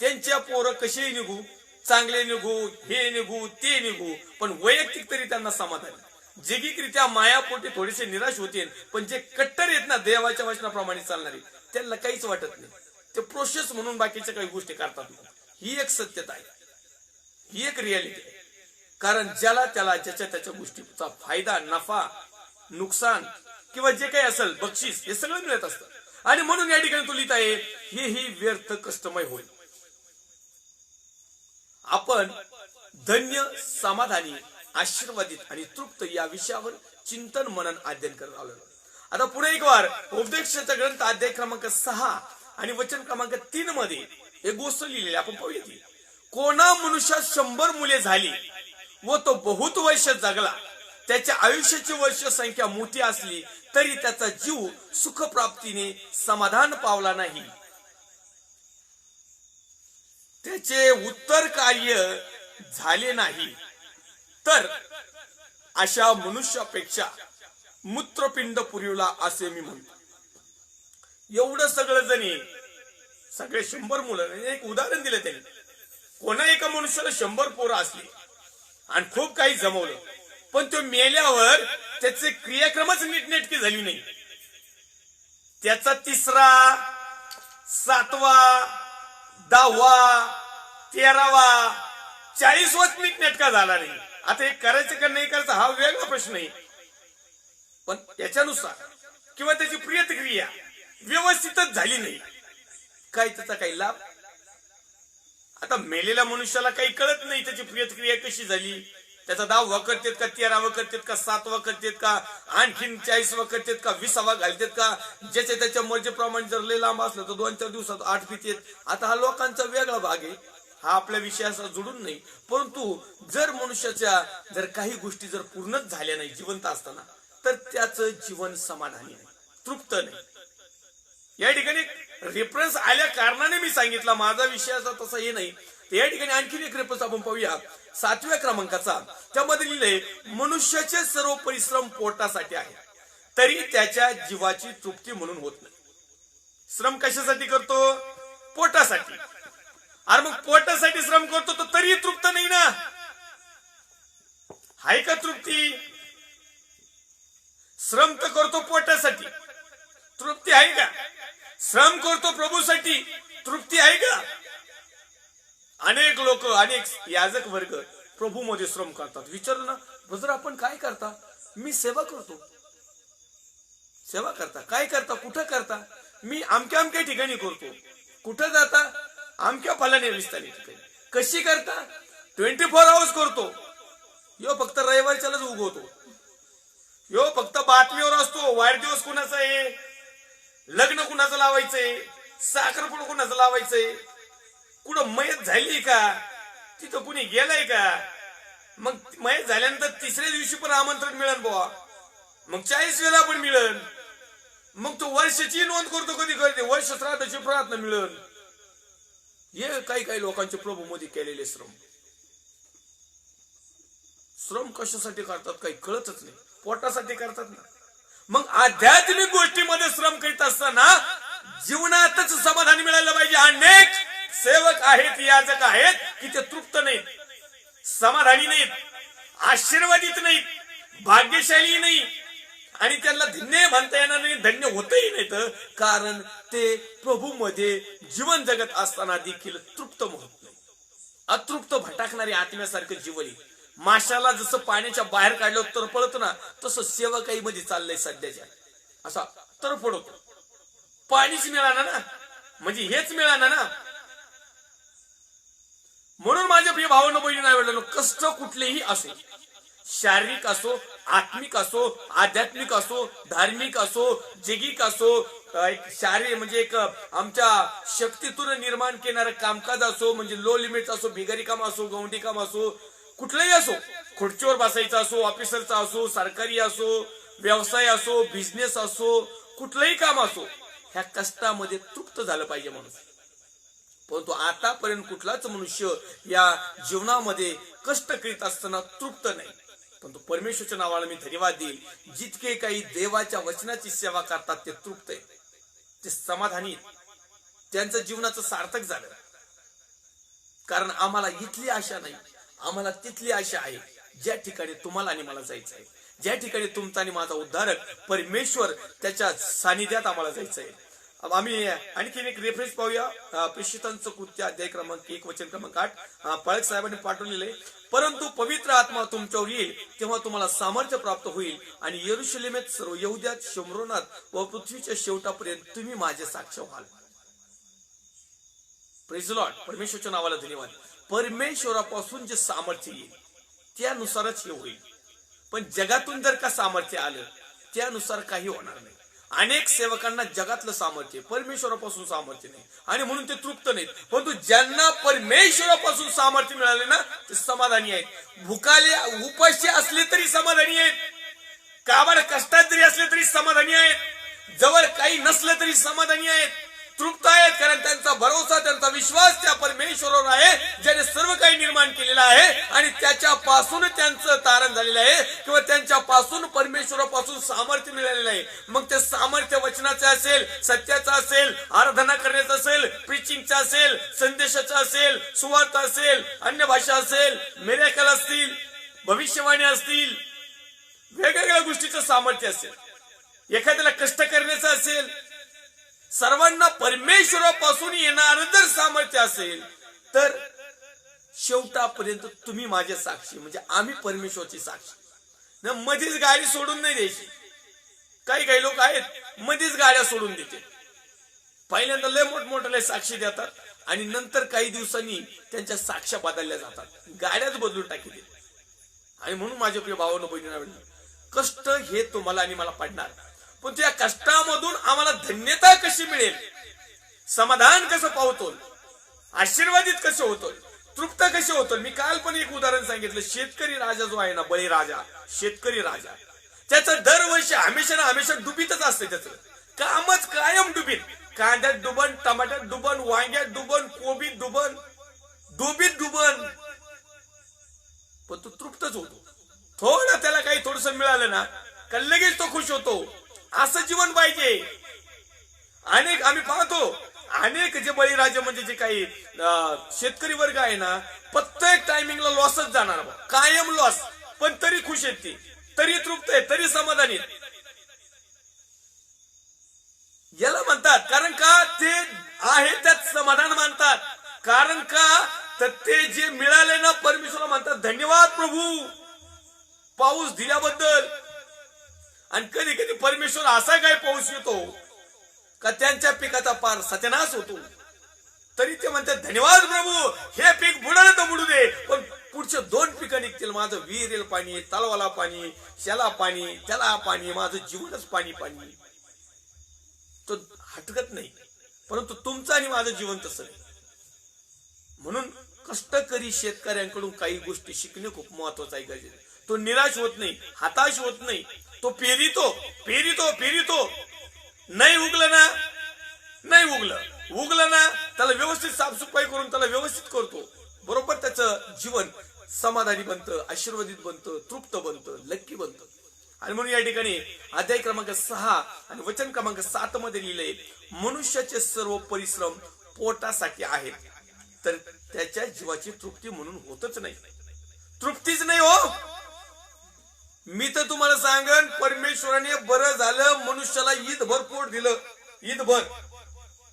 त्यांच्या पोरं कसेही निघू, चांगले निघू, हे निघू, ते निघू, पण वैयक्तिक तरी त्यांना समाधानी. जैगिकरित्या मायापोटी थोडेसे निराश होतील, पण जे कट्टर आहेत ना देवाच्या वचनाप्रमाणे चालणारे, त्यांना काहीच वाटत नाही. ते प्रोसेस म्हणून बाकीच्या काही गोष्टी करतात. ही एक सत्यता आहे, ही एक रियालिटी आहे. कारण ज्याला त्याला ज्याच्या त्याच्या गोष्टीचा फायदा, नफा, नुकसान किंवा जे काही असेल बक्षीस, हे सगळं मिळत असतं. आणि म्हणून या ठिकाणी तो लिहित आहे, हेही व्यर्थ कष्टमय होईल. आपण धन्य, समाधानी, आशीर्वादित आणि तृप्त या विषयावर चिंतन मनन अध्ययन करत आलो. आता पुन्हा एक वार उपदेशाचा ग्रंथ अध्याय क्रमांक 6 आणि वचन क्रमांक 3 मध्ये एक गोष्ट लिहिलेली आपण पाहूया ती. कोणा मनुष्यात 100 मुले झाली व तो बहुत वर्ष जगला, त्याच्या आयुष्याची वर्ष संख्या मोठी असली तरी त्याचा जीव सुखप्राप्तीने समाधान पावला नाही. त्याचे उत्तर कार्य झाले नाही, तर अशा मनुष्यापेक्षा मूत्रपिंड पुरविला असे मी म्हणतो. एवढं सगळं जणी सगळे 100 मुलं, एक उदाहरण दिलं त्यांनी. कोणा एका मनुष्याला 100 पोरं असली आणि खूप काही जमवलं, पण तो मेल्यावर त्याचे क्रियाक्रमच नीटनेटकी झाली नाही. त्याचा 3रा 7वा 10वा 13वा 40वाच नीटनेटका झाला नाही. आता हे करायचं का नाही करायचं हा वेगळा प्रश्न आहे, पण त्याच्यानुसार किंवा त्याची प्रतिक्रिया व्यवस्थितच झाली नाही, काय त्याचा काही लाभ. आता मेलेल्या मनुष्याला काही कळत नाही त्याची प्रतिक्रिया कशी झाली, त्याचा 10वा करतेत का 13वा करतेत का 7वा करतेत का आणखीन 40वा करतेत का 20वा घालतेत का, ज्याच्या त्याच्या मर्जीप्रमाणे जर लय लांब असलं तर 2-4 दिवसात 8 पितेत. आता हा लोकांचा वेगळा भाग आहे, हा आपल्या विषयाचा जुडून नाही. परंतु जर मनुष्याच्या जर काही गोष्टी जर पूर्णच झाल्या नाही जिवंत असताना, तर त्याचं जीवन समाधानी नाही, तृप्त नाही. या ठिकाणी रेफरन्स आल्या कारणाने मी सांगितला, माझा विषयाचा तसा हे नाही. या ठिकाणी आणखीन एक रेफरन्स आपण पाहूया 7व्या क्रमांकाचा. त्यामध्ये लिहिलंय, मनुष्याचे सर्व परिश्रम पोटासाठी आहे तरी त्याच्या जीवाची तृप्ती म्हणून होत नाही. श्रम कशासाठी करतो? पोटासाठी. अरे मग पोटासाठी श्रम करतो तर तरी तृप्त नाही ना. आहे का तृप्ती? श्रम तर करतो पोटासाठी, तृप्ती आहे का? श्रम करतो प्रभूसाठी, तृप्ती आहे का? अनेक लोक, अनेक याजक वर्ग प्रभू मध्ये श्रम करतात. विचारलं ना, ब्रदर आपण काय करता? मी सेवा करतो. सेवा करता? काय करता? कुठं करता? मी अमक्या अमक्या ठिकाणी करतो. कुठं जाता? अमक्या फलाने विस्तारित ठिकाणी. कशी करता? 24 आवर्स करतो. यो फक्त रविवारच्यालाच उगवतो. यो फक्त बातमीवर असतो. वाढदिवस कुणाचा आहे, लग्न कुणाचं लावायचंय, साखरपुडा कुणाचं लावायचंय, कुठं मयत झाली का, तिथं कुणी गेलाय का, मग मयत झाल्यानंतर 3ऱ्या दिवशी पण आमंत्रण मिळेल बुवा, मग 40 वेळा पण मिळेल, मग तो वर्षाची नोंद करतो, कधी करते वर्ष श्राद्धाची प्रार्थना मिळेल. हे काही काही लोकांचे प्रभू मध्ये केलेले श्रम. श्रम कशासाठी करतात काही कळतच नाही, पोटासाठी करतात ना. मग आध्यात्मिक गोष्टीमध्ये श्रम करीत असताना जीवनातच समाधान मिळालं पाहिजे. अनेक सेवक आहेत, याजक आहेत की ते तृप्त नाहीत, समाधानी नाहीत, आशीर्वादित नाहीत, भाग्यशाली नाही, आणि त्यांना धन्य म्हणता येणार नाही, धन्य होतही नाहीत, कारण ते प्रभू मध्ये जीवन जगत असताना देखील तृप्त होत नाही. अतृप्त भटकणारी आत्म्यासारखं जीवन आहे. माशाला जसं पाण्याच्या बाहेर काढलं तर पळतो ना, तसं सेवकाई मध्ये चाललंय सध्याच्या. असा तर पडतो, पाणीच मिळालं ना, म्हणजे हेच मिळालं ना. म्हणून माझ्या प्रिय भावांनो, बहिणी आवडलं, कष्ट कुठलेही असो, शारीरिक असो, आत्मिक असो, आध्यात्मिक असो, धार्मिक असो, जगिक असो, एक शारीरिक म्हणजे एक आमच्या शक्तीतून निर्माण केणारं कामकाज असो, म्हणजे लो लिमिट असो, भिगारी काम असो, गवंडी काम असो, कुठलंही असो, खुर्चीवर बसायचं असो, ऑफिसरचा असो, सरकारी असो, व्यवसाय असो, बिझनेस असो, कुठलंही काम असो, ह्या कष्टामध्ये तृप्त झालं पाहिजे माणूस. परंतु आतापर्यंत कुठलाच मनुष्य या जीवनामध्ये कष्ट करीत असताना तृप्त नाही. परंतु परमेश्वरच्या नावाला मी धन्यवाद देईल, जितके काही देवाच्या वचनाची सेवा करतात ते तृप्त आहे, ते समाधानी, त्यांचं जीवनाचं सार्थक झालं. कारण आम्हाला इथली आशा नाही, आम्हाला तिथली आशा आहे, ज्या ठिकाणी तुम्हाला आणि मला जायचं आहे, ज्या ठिकाणी तुमचा आणि माझा उद्धारक परमेश्वर त्याच्या सानिध्यात आम्हाला जायचं आहे. आम्ही आणखीन एक रेफरन्स पाहूया. प्रेषितांचं कृत्य अध्याय क्रमांक 1 वचन क्रमांक 8 पाळक साहेबांनी पाठवलेले. परंतु पवित्र आत्मा तुमच्यावर येईल तेव्हा तुम्हाला सामर्थ्य प्राप्त होईल आणि यरूशलेमेत, सर्व यहुद्यात, शमरोनात व पृथ्वीच्या शेवटापर्यंत तुम्ही माझे साक्ष व्हाल. Praise the Lord. परमेश्वरच्या नावाला धन्यवाद. परमेश्वरापासून जे सामर्थ्य येईल त्यानुसारच हे होईल. पण जगातून जर का सामर्थ्य आलं त्यानुसार काही होणार नाही. अनेक सेवकांना जगातलं सामर्थ्य परमेश्वरापासून सामर्थ्य नाही आणि म्हणून ते तृप्त नाहीत. परंतु ज्यांना परमेश्वरापासून सामर्थ्य मिळाले ना ते समाधानी आहेत. भुकाले उपाशी असले तरी समाधानी आहेत, काबाड कष्टात जरी असले तरी समाधानी आहेत, जवळ काही नसलं तरी समाधानी आहेत, तृप्त आहेत. कारण त्यांचा भरोसा, त्यांचा विश्वास त्या परमेश्वरावर आहे ज्याने सर्व काही निर्माण केलेलं आहे आणि त्याच्यापासून त्यांचं तारण झालेलं आहे किंवा त्यांच्यापासून परमेश्वरापासून सामर्थ्य मिळालेलं आहे. मग ते सामर्थ्य वचनाचं असेल, सत्याचं असेल, आराधना करण्याचं असेल, प्रीचिंगचं असेल, संदेशाचं असेल, सुवार्थ असेल, अन्य भाषा असेल, मिरेकल असतील, भविष्यवाणी असतील, वेगवेगळ्या गोष्टीचं सामर्थ्य असेल, एखाद्याला कष्ट करण्याचं असेल, सर्वांना परमेश्वरापासून येणारं जर सामर्थ्य असेल तर शेवटापर्यंत तुम्ही माझे साक्षी, म्हणजे आम्ही परमेश्वरची साक्षी. मध्येच गाडी सोडून नाही द्यायची. काही काही लोक आहेत मध्येच गाड्या सोडून देते. पहिल्यांदा लय मोठमोठ्याला साक्षी देतात आणि नंतर काही दिवसांनी त्यांच्या साक्ष्या बदलल्या जातात, गाड्याच बदलून टाकली. आणि म्हणून माझ्या प्रिय भावांनो बहिणींनो, कष्ट हे तुम्हाला आणि मला पडणार, पण त्या कष्टामधून आम्हाला धन्यता कशी मिळेल, समाधान कसं पावतो, आशीर्वादित कसं होतो, तृप्त कसे होतो. मी काल पण एक उदाहरण सांगितलं. शेतकरी राजा जो आहे ना, बळीराजा, शेतकरी राजा, त्याचं दरवर्षी हमेशा ना हमेशा डुबीतच असते. त्याचं कामच कायम डुबीत. कांद्यात डुबन, टमाट्यात डुबन, वांग्यात डुबन, कोबीत डुबन, डुबीत डुबन, पण तो तृप्तच होतो. थोडं त्याला काही थोडस मिळालं ना का लगेच तो खुश होतो. असं जीवन पाहिजे. अनेक आम्ही पाहतो, अनेक जे बळीराजे म्हणजे जे काही शेतकरी वर्ग आहे ना, प्रत्येक टायमिंगला लॉसच जाणार, कायम लॉस, पण तरी खुश आहेत ती, तरी तृप्त आहे, तरी समाधानी आहेत. याला म्हणतात, कारण का ते आहे त्यात समाधान मानतात. कारण का तर ते जे मिळाले ना, परमेश्वराला म्हणतात धन्यवाद प्रभू पाऊस दिल्याबद्दल. आणि कधी कधी परमेश्वर असा काय पाऊस येतो का त्यांच्या पिकाचा पार सत्यानाश होतो, तरी ते म्हणतात धन्यवाद प्रभू, हे पीक बुडालं तर बुडू दे, पण पुढचे 2 पिकं निघतील. माझं विहिरील पाणी, तलावाला पाणी, शेला पाणी, त्याला पाणी, माझं जीवनच पाणी पाणी. तो हटकत नाही, परंतु तुमचं आणि माझं जीवन तसं नाही. म्हणून कष्टकरी शेतकऱ्यांकडून काही गोष्टी शिकणे खूप महत्वाचं आहे. गरजेचं. तो निराश होत नाही, हताश होत नाही, तो पेरितो पेरितो पेरितो. नाही उगलं ना, नाही उगलं ना, त्याला व्यवस्थित साफसफाई करून त्याला व्यवस्थित करतो, बरोबर त्याचं जीवन समाधानी बनतं, आशीर्वादित बनतं, तृप्त बनतं, लक्की बनतं. आणि म्हणून या ठिकाणी अध्याय क्रमांक 6 आणि वचन क्रमांक 7 मध्ये लिहिलंय, मनुष्याचे सर्व परिश्रम पोटासाठी आहेत, तर त्याच्या जीवाची तृप्ती म्हणून होतच नाही. तृप्तीच नाही हो. मी तर तुम्हाला सांगन, परमेश्वराने बरं झालं मनुष्याला ईदभर पोट दिलं. ईदभर,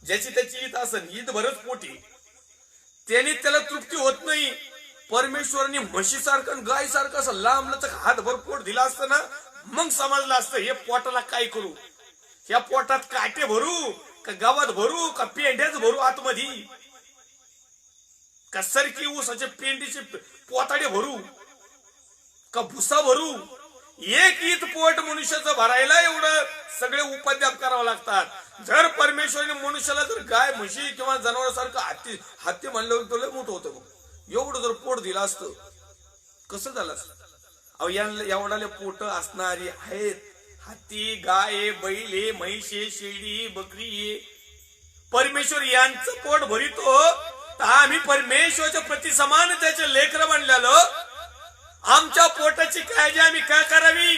ज्याची त्याची ईद असेल, ईदभरच पोटी, त्याने त्याला तृप्ती होत नाही. परमेश्वराने म्हशीसारखं गायसारखं असं लांब लचक हातभर पोट दिला असतं ना, मग समजलं असतं हे पोटाला काय करू, या पोटात काटे भरू का गावात भरू का पेंड्याच भरू आतमध्ये, का सरकी ऊसाचे पेंडीचे पोताडे भरू का भुसा भरू. एक ईद पोट मनुष्याचं भरायला एवढं सगळे उपाद्याप करावं लागतात. जर परमेश्वराने मनुष्याला जर गाय म्हशी किंवा जनावरांसारखं हत्ती म्हणलं तर लय मोठं होतं. एवढं जर पोट दिलं असतं कसं झालं असतं. अहो एवढाले पोट असणारी आहेत, हत्ती, गाय, बैल, म्हैस, शेळी, बकरी, परमेश्वर यांचं पोट भरितो. तर आम्ही परमेश्वराच्या प्रति समान त्याचे लेकरं बनलेलं, आमच्या पोटाची काळजी आम्ही का करावी.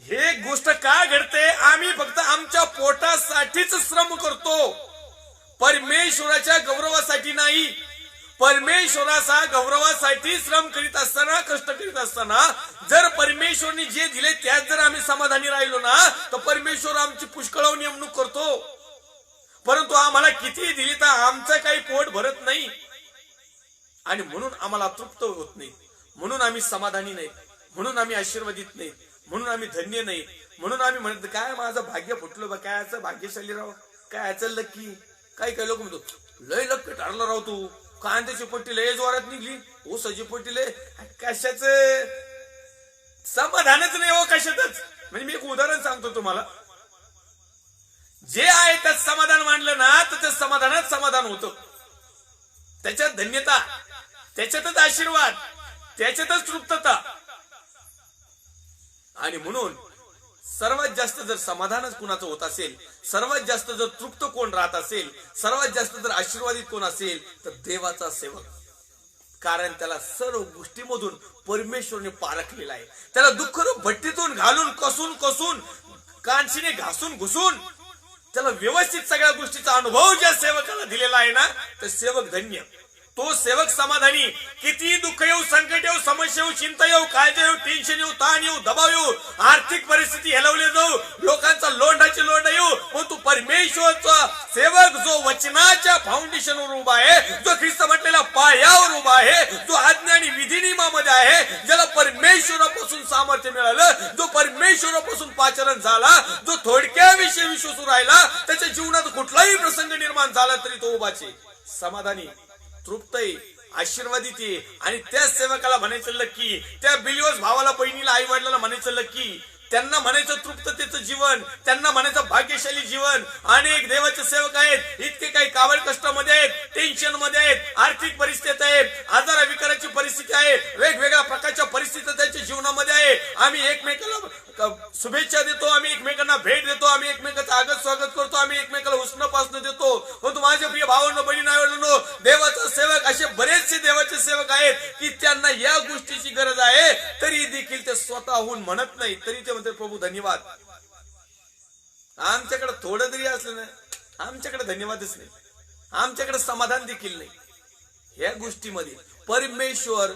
हे गोष्ट का घडते, आम्ही फक्त आमच्या पोटासाठीच श्रम करतो, परमेश्वराच्या गौरवासाठी नाही. परमेश्वराचा गौरवासाठी श्रम करीत असताना, कष्ट करीत असताना जर परमेश्वरने जे दिले त्यात जर आम्ही समाधानी राहिलो ना, तर परमेश्वर आमची पुष्कळ नेमणूक करतो. परंतु आम्हाला किती दिली तर आमचं काही पोट भरत नाही आणि म्हणून आम्हाला तृप्त होत नाही, म्हणून आम्ही समाधानी नाही, म्हणून आम्ही आशीर्वादित नाही, म्हणून आम्ही धन्य नाही, म्हणून आम्ही म्हणतो काय माझं भाग्य फुटलं बा, काय याचं भाग्यशाली राव, काय याचं लक्की. काही काही लोक म्हणतो लय लक्की ठरलं राव तू, कांद्याची पट्टी लय जोरात निघली, ऊसाची पट्टी लय, कशाच समाधानच नाही हो कशातच. म्हणजे मी एक उदाहरण सांगतो तुम्हाला. जे आहे त्यात समाधान मांडलं ना तर त्या समाधानात समाधान होतं. त्याच्यात धन्यता, त्याच्यातच आशीर्वाद, त्याच्यातच तृप्तता. आणि म्हणून सर्वात जास्त जर समाधानच कोणाचं होत असेल, सर्वात जास्त जर तृप्त कोण राहत असेल, सर्वात जास्त जर आशीर्वादित कोण असेल तर देवाचा सेवक. कारण त्याला सर्व गोष्टीमधून परमेश्वरने पारखलेला आहे. त्याला दुःख भट्टीतून घालून कसून कसून कांशीने घासून घुसून त्याला व्यवस्थित सगळ्या गोष्टीचा अनुभव ज्या सेवकाला दिलेला आहे ना, तर सेवक धन्य. तो सेवक समाधानी. किती दुःख येऊ, संकट येऊ, समस्या येऊ, चिंता येऊ, काळजी येऊ, टेन्शन येऊ, ताण येऊ, दबाव येऊ, आर्थिक परिस्थिती हेलवली जाऊ, लोकांचा लोंढाची लोंढ येऊ, पण तू परमेश्वरचा सेवक जो वचनाच्या फाउंडेशनवर उभा आहे, जो ख्रिस्त म्हटलेल्या पायावर उभा आहे, जो आज्ञा आणि विधी नियमामध्ये आहे, ज्याला परमेश्वरापासून सामर्थ्य मिळालं, जो परमेश्वरापासून पाचारण झाला, जो थोडक्याविषयी विश्वासू राहिला, त्याच्या जीवनात कुठलाही प्रसंग निर्माण झाला तरी तो उभाचे, समाधानी, तृप्त आहे, आशीर्वादित आहे. आणि त्या सेवकाला म्हणायचं लक्की, त्या बिलिव्हर्स भावाला, बहिणीला, आई वडिलांना म्हणायचं लक्की, त्यांना म्हणायचं तृप्ततेचं जीवन, त्यांना म्हणायचं भाग्यशाली जीवन. अनेक देवाचे सेवक आहेत, इतके काही कावड कष्टामध्ये आहेत, टेन्शन मध्ये आहेत, आर्थिक परिस्थिती आहे, आजारा विकाराची परिस्थिती आहे, वेगवेगळ्या प्रकारच्या परिस्थिती त्यांच्या जीवनामध्ये आहे. आम्ही एकमेकाला शुभेच्छा देतो, आम्ही एकमेकांना भेट देतो, आम्ही एकमेकांचं आगत स्वागत करतो, आम्ही एकमेकाला उष्ण पासणं देतो. पण माझ्या प्रिय भावांनो, बहिणी, आवडलो, देवाचा सेवक असे बरेचसे देवाचे सेवक आहेत की त्यांना या गोष्टीची गरज आहे, तरी देखील ते स्वतःहून म्हणत नाही. तरी ते म्हणते प्रभू धन्यवाद. आमच्याकडे थोडं जरी असलं ना, आमच्याकडे धन्यवादच नाही, आमच्याकडे समाधान देखील नाही. या गोष्टीमध्ये परमेश्वर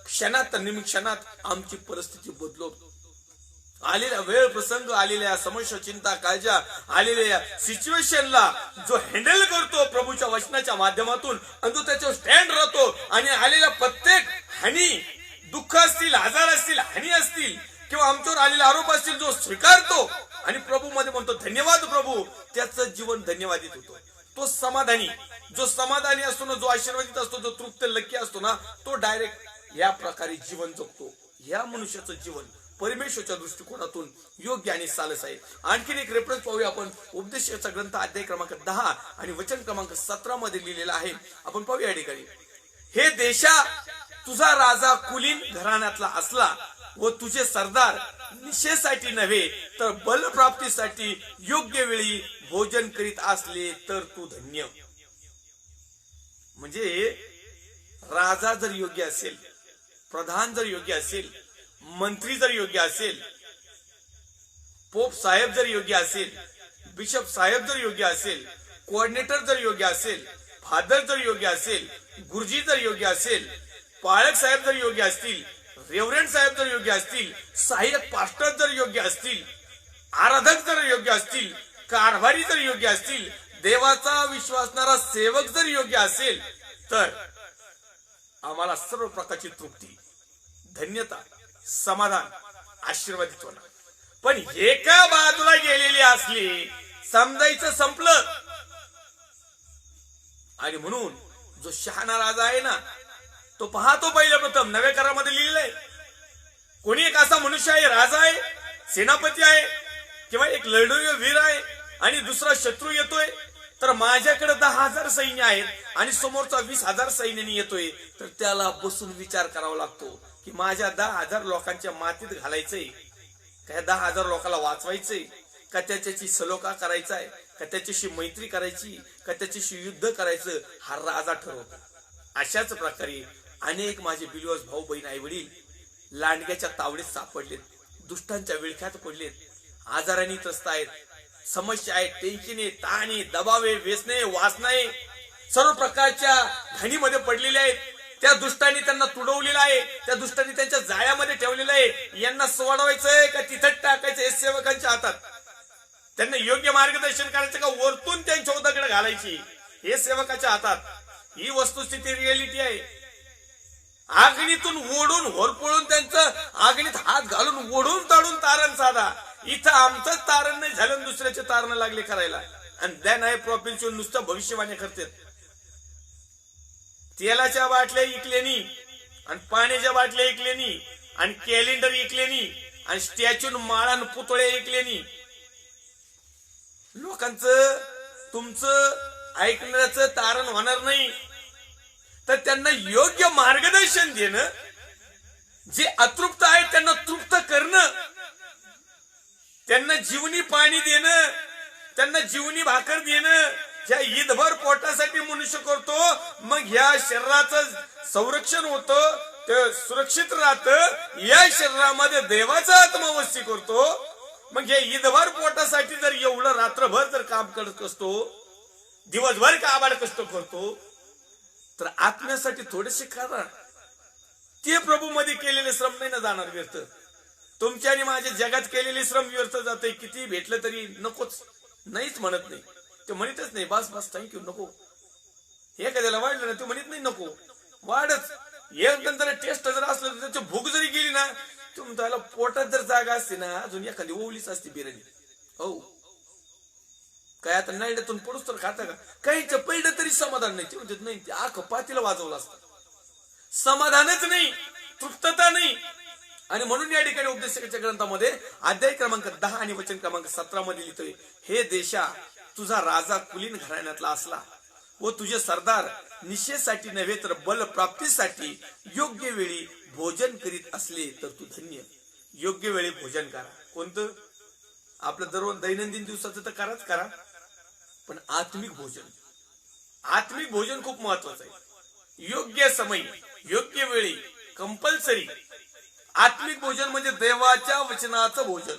क्षणात निमिषात आमची परिस्थिती बदलवतो. आलेल्या वेळ प्रसंग, आलेल्या समस्या, चिंता, काळजा, आलेल्या सिच्युएशनला जो हँडल करतो प्रभूच्या वचनाच्या माध्यमातून, आणि तो त्याच्यावर स्टँड राहतो. आणि आलेल्या प्रत्येक हानी, दुःख असतील, आजार असतील, हानी असतील किंवा आमच्यावर आलेले आरोप असतील, जो स्वीकारतो आणि प्रभू मध्ये म्हणतो धन्यवाद प्रभू, त्याचं जीवन धन्यवादित होतो. तो समाधानी, जो समाधानी असतो ना, जो आशीर्वादित असतो, जो तृप्त लक्की असतो ना, तो डायरेक्ट या प्रकारे जीवन जगतो. या मनुष्याचं जीवन परमेश्वरच्या दृष्टिकोनातून योग्य आणि सालस आहे. आणखीन एक रेफरन्स पाहूया आपण. उपदेशाचा ग्रंथ अध्याय क्रमांक 10 आणि वचन क्रमांक 17 मध्ये लिहिलेला आहे. आपण पाहूया या ठिकाणी. हे देशा, तुझा राजा कुलीन घराण्यातला असला व तुझे सरदार निशेसाठी नव्हे तर बलप्राप्तीसाठी योग्य वेळी भोजन करीत असले तर तू धन्य. म्हणजे राजा जर योग्य असेल, प्रधान जर योग्य असेल, मंत्री जर योग्य असेल, पोप साहेब जर योग्य असेल, बिशप साहेब जर योग्य असेल, कोऑर्डिनेटर जर योग्य असेल, फादर जर योग्य असेल, गुरुजी जर योग्य असेल, पाळक साहेब जर योग्य असतील, रेव्हरंड साहेब जर योग्य असतील, सहाय्यक पास्टर जर योग्य असतील, आराधक जर योग्य असतील, कारभारी जर योग्य असतील, देवाचा विश्वासणारा सेवक जर योग्य असेल, तर आम्हाला सर्व प्रकारची तृप्ती, धन्यता, समाधान, आशीर्वादित होणार. पण एका बाजूला गेलेली असली, समजायचं संपलं. आणि म्हणून जो शहाणा राजा आहे ना, तो पाहतो पहिल्या प्रथम नव्या करारामध्ये लिहिलंय, कोणी एक असा मनुष्य आहे, राजा आहे, सेनापती आहे किंवा एक लढवय्या वीर आहे, आणि दुसरा शत्रू येतोय, तर माझ्याकडे 10,000 सैन्य आहेत आणि समोरचा 20,000 सैन्याने येतोय, तर त्याला बसून विचार करावा लागतो की माझ्या 10,000 लोकांच्या मातीत घालायचंय का, 10,000 लोकांना वाचवायचंय का, त्याच्याशी सलोखा करायचा आहे का, त्याच्याशी मैत्री करायची का, त्याच्याशी युद्ध करायचं, हा राजा ठरवतो. अशाच प्रकारे अनेक माझे बिलिव्हर्स भाऊ बहीण आई वडील लांडग्याच्या तावडीत सापडलेत, दुष्टांच्या विळख्यात पडलेत, आजारांनी त्रस्त आहेत, समस्या आहे, टेन्शन आहे, ताण आहे, दबाव आहे, व्यसने, वासना आहे, सर्व प्रकारच्या घाणीमध्ये पडलेले आहेत. त्या दुष्टांनी त्यांना तुडवलेलं आहे, त्या दुष्टांनी त्यांच्या जाळ्यामध्ये ठेवलेलं आहे. यांना सोडवायचंय का तिथंच टाकायचं हे सेवकांच्या हातात. त्यांना योग्य मार्गदर्शन करायचं का वरतून त्यांच्या उदाकडे घालायची हे सेवकाच्या हातात. ही वस्तुस्थिती रियालिटी आहे. आगणीतून ओढून होरपळून त्यांचं आगणीत हात घालून ओढून ताडून तारण साधा. इथं आमचंच तारण नाही झालं, दुसऱ्याचे तारण लागले करायला. आणि दॅन आहे प्रॉफिट नुसतं भविष्यवाणी करतात. तेलाच्या बाटल्या इकलेनी आणि पाण्याच्या बाटल्या इकलेनी आणि कॅलेंडर इकलेनी आणि स्टॅच्यून माळान पुतळे ऐकलेनी लोकांचं तुमचं ऐकण्याचं तारण होणार नाही. तर त्यांना योग्य मार्गदर्शन देणं, जे अतृप्त आहे त्यांना तृप्त करणं, त्यांना जीवनी पाणी देणं, त्यांना जीवनी भाकर देणं, ह्या ईदभर पोटासाठी मनुष्य करतो. मग ह्या शरीराचं संरक्षण होतं, ते सुरक्षित राहतं. या शरीरामध्ये देवाचा आत्मवस्ती करतो. मग या ईदभर पोटासाठी जर एवढं रात्रभर जर काम करत असतो, दिवसभर काबाड कष्ट करतो, तर आत्म्यासाठी थोडेसे करा. ते प्रभू मध्ये केलेले श्रम नाही ना जाणार व्यर्थ. तुमच्या आणि माझ्या जगात केलेले श्रम व्यर्थ जाते. किती भेटलं तरी नकोच, नाहीच म्हणत नाही. ते म्हणतच नाही बस बस थँक्यू नको. हे कधी वाढलं ना ते म्हणत नाही नको वाढच. एक नंतर टेस्ट जर असलं तर त्याची भूक जरी गेली ना, तुमच्या पोटात जर जागा असते ना, अजून एखादी ओवलीच असते बिर्याणी. हो काय आता नाईड्यातून पडूस तर खाता का? काहीच पहिलं तरी समाधान नाही. ते म्हणतात नाही, ते आख पातीला वाजवलं असतं. समाधानच नाही, तृप्तता नाही. आणि म्हणून या ठिकाणी उपदेशकाच्या ग्रंथामध्ये अध्याय क्रमांक 10 आणि वचन क्रमांक 17 मध्ये लिहितोय, हे देशा तुझा राजा कुलीन घराण्यातला असला व तुझे सरदार निशेसाठी नव्हे तर बल प्राप्तीसाठी योग्य वेळी भोजन करीत असले तर तू धन्य. योग्य वेळी भोजन करा. कोणतं? आपलं दररोज दैनंदिन दिवसाचं तर कराच करा, पण आत्मिक भोजन, आत्मिक भोजन खूप महत्वाचं आहे. योग्य समय, योग्य वेळी, कंपल्सरी. आत्मिक भोजन म्हणजे देवाच्या वचनाचं भोजन.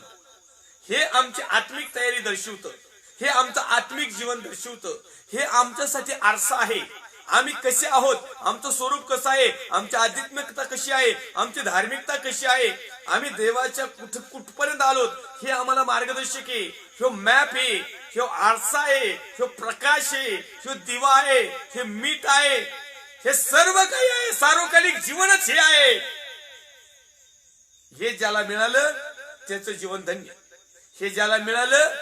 हे आमची आत्मिक तयारी दर्शवतं. हे आमचं आत्मिक जीवन दर्शवतं. हे आमच्यासाठी आरसा आहे. आम्ही कसे आहोत, आमचं स्वरूप कसं आहे, आमची आध्यात्मिकता कशी आहे, आमची धार्मिकता कशी आहे, आम्ही देवाच्या कुठपर्यंत आलोत, हे आम्हाला मार्गदर्शक आहे. ह्यो मॅप आहे, ह्यो आरसा आहे, ह्यो प्रकाश आहे, ह्यो दिवा आहे, हे मीठ आहे, हे सर्व काही आहे. सार्वकालिक जीवनच हे आहे. हे ज्याला मिळालं त्याचं जीवन धन्य. हे ज्याला मिळालं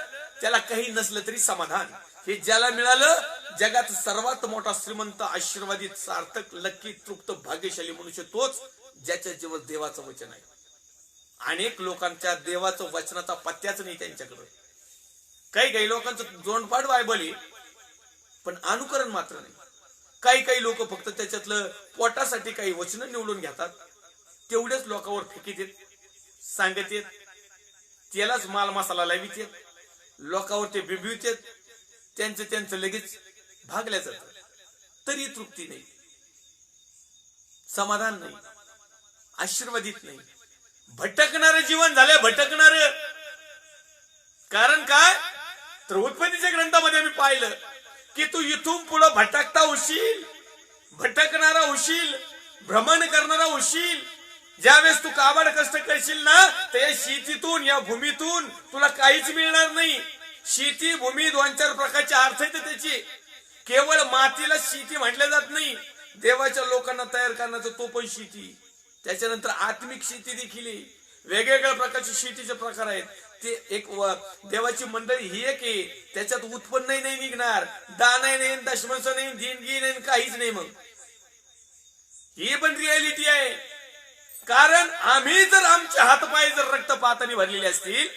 त्याला काही नसलं तरी समाधान. हे ज्याला मिळालं जगात सर्वात मोठा श्रीमंत, आशीर्वादित, सार्थक, लक्की, तृप्त, भाग्यशाली मनुष्य तोच ज्याच्या जीवन देवाचं वचन आहे. अनेक लोकांच्या देवाचं वचनाचा पत्त्याच नाही त्यांच्याकडे. काही लोकांचं जोंडपाड बायबल आहे, पण अनुकरण मात्र नाही. काही लोक फक्त त्याच्यातलं पोटासाठी काही वचन निवडून घेतात, तेवढेच लोकांवर फेकीत येत, सांगत येत, त्यालाच माल मसाला लावित येत, लोकांवर ते बिबिवत येत, त्यांचं लगेच भागल्या जात. तरी तृप्ती नाही, समाधान नाही, आशीर्वादित नाही. भटकणारं जीवन झालंय, भटकणार. कारण काय? तर उत्पत्तीच्या ग्रंथामध्ये मी पाहिलं की तू इथून पुढे भटकता होशील, भटकणारा होशील, भ्रमण करणारा होशील. ज्यावेळेस तू काबाड कष्ट करशील ना, तर या शेतीतून, या भूमीतून तुला काहीच मिळणार नाही. शेती भूमी 2-4 प्रकारचे अर्थ आहेत त्याचे. केवळ मातीला शेती म्हटलं जात नाही. देवाच्या लोकांना तयार करण्याचा तो पण शेती. त्याच्यानंतर आत्मिक शेती देखील आहे. वेगवेगळ्या प्रकारचे शेतीचे प्रकार आहेत. ते एक देवाची मंडळी ही एक आहे. त्याच्यात उत्पन्नही नाही निघणार, दानही नाही, दशमांश नाही, देणगी नाही, काहीच नाही. मग ही पण रियालिटी आहे. कारण आम्ही जर आमचे हातपाय जर रक्तपाताने भरलेले असतील,